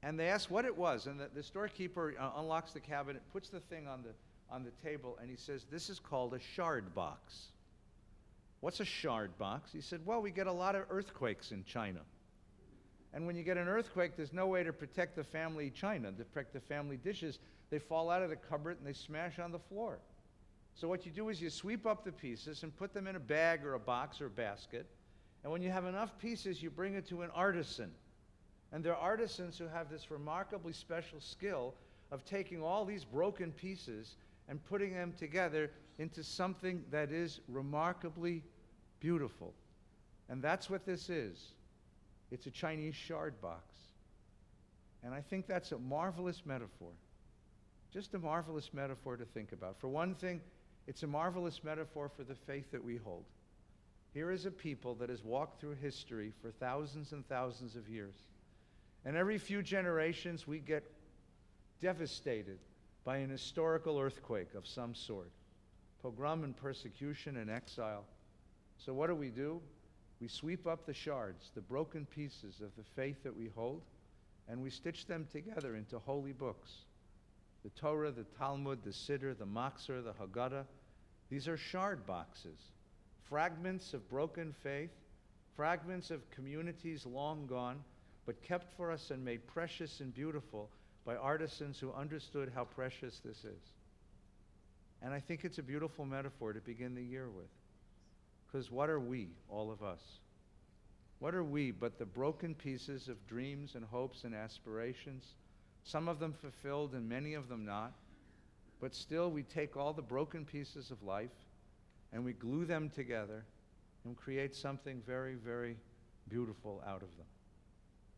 And they asked what it was, and the storekeeper unlocks the cabinet, puts the thing on the table, and he says, "This is called a shard box." "What's a shard box?" He said, "Well, we get a lot of earthquakes in China. And when you get an earthquake, there's no way to protect the family china, to protect the family dishes. They fall out of the cupboard and they smash on the floor. So what you do is you sweep up the pieces and put them in a bag or a box or a basket. And when you have enough pieces, you bring it to an artisan. And there are artisans who have this remarkably special skill of taking all these broken pieces and putting them together into something that is remarkably beautiful. And that's what this is. It's a Chinese shard box. And I think that's a marvelous metaphor. Just a marvelous metaphor to think about. For one thing, it's a marvelous metaphor for the faith that we hold. Here is a people that has walked through history for thousands and thousands of years. And every few generations, we get devastated by an historical earthquake of some sort. Pogrom and persecution and exile. So what do? We sweep up the shards, the broken pieces of the faith that we hold, and we stitch them together into holy books. The Torah, the Talmud, the Siddur, the Machzor, the Haggadah. These are shard boxes, fragments of broken faith, fragments of communities long gone, but kept for us and made precious and beautiful by artisans who understood how precious this is. And I think it's a beautiful metaphor to begin the year with. Because what are we, all of us? What are we but the broken pieces of dreams and hopes and aspirations, some of them fulfilled and many of them not, but still we take all the broken pieces of life and we glue them together and create something very, very beautiful out of them.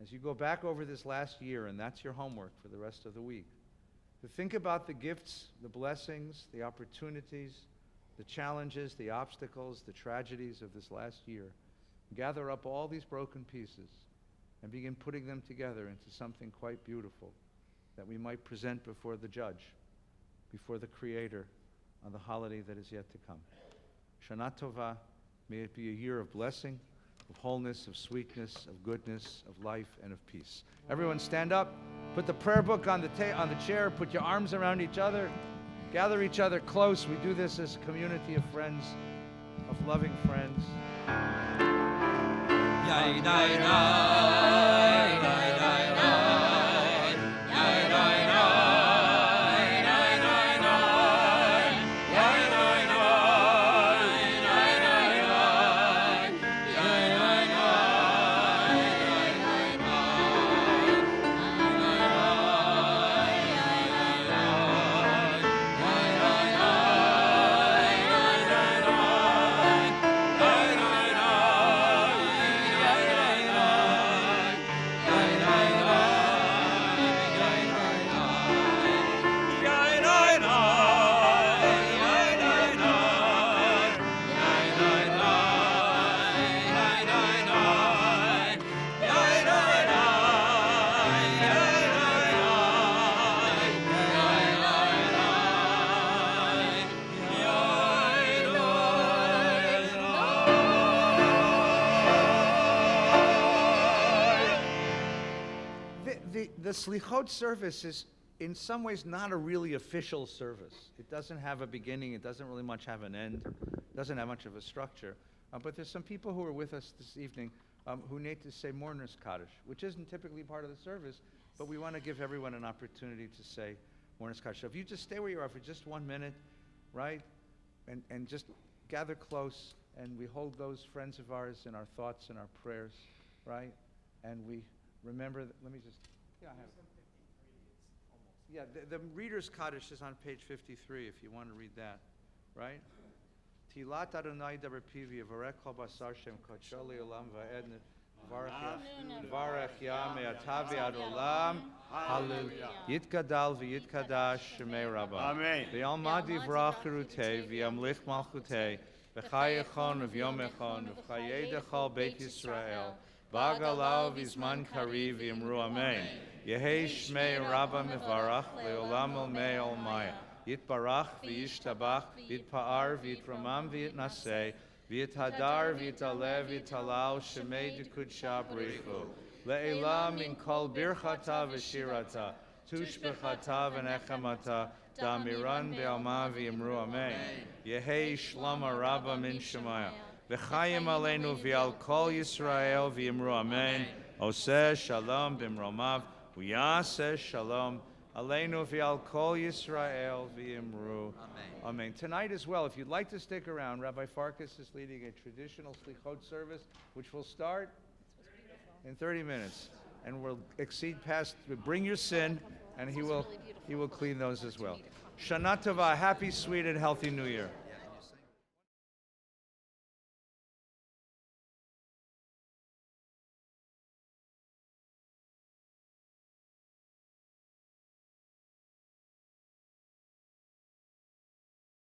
As you go back over this last year, and that's your homework for the rest of the week, to think about the gifts, the blessings, the opportunities, the challenges, the obstacles, the tragedies of this last year. Gather up all these broken pieces and begin putting them together into something quite beautiful that we might present before the judge, before the Creator on the holiday that is yet to come. Shana Tova, may it be a year of blessing, of wholeness, of sweetness, of goodness, of life, and of peace. Everyone stand up, put the prayer book on the chair, put your arms around each other, gather each other close. We do this as a community of friends, of loving friends. Yai dai dai, dai dai dai, yai dai dai, dai dai dai, yai dai dai, dai dai dai, yai dai The Selichot service is in some ways not a really official service. It doesn't have a beginning, it doesn't really much have an end, it doesn't have much of a structure. But there's some people who are with us this evening who need to say mourner's Kaddish, which isn't typically part of the service, but we want to give everyone an opportunity to say mourner's Kaddish. So if you just stay where you are for just 1 minute, right, and just gather close, and we hold those friends of ours in our thoughts and our prayers, right, and we remember, let me just, yeah, I have it. Yeah, the Reader's Kaddish is on page 53 if you want to read that, right? Tilat Adonai daber pivi, v'arech kol basar shem kodsho le'olam va'ed Varech ya me'ata v'ad olam. Hallelujah. Yitgadal v'yitkadash shemei Rabbah. Amen. V'yalmad yivrach cherutei v'yamlich malchutei v'chayechon v'yomechon v'chayedechal Beit Yisrael v'agalau v'zman kariv v'yamru Amen. Yehei shmei Rabbah mevarach le'olam olmei olmaya. Yitbarach v'yishtabach v'yitpa'ar v'yitramam v'yitnaseh v'yithadar v'yitalev v'yitalal shemei dekudsha brichu. Le'elam min kol birchata v'shirata, tushbechata v'nechamata, damiran be'alma v'yimru amen. Yehei shlama rabba min shemaya, v'chayim aleinu v'al kol Yisrael v'yimru amen. Oseh shalom b'mromav, v'yaseh shalom aleinu v'al kol Yisrael v'yimru amen. Tonight as well, if you'd like to stick around, Rabbi Farkas is leading a traditional Selichot service, which will start in 30 minutes, and we'll exceed past. Bring your sin, and he will clean those as well. Shana Tova, happy, sweet, and healthy New Year.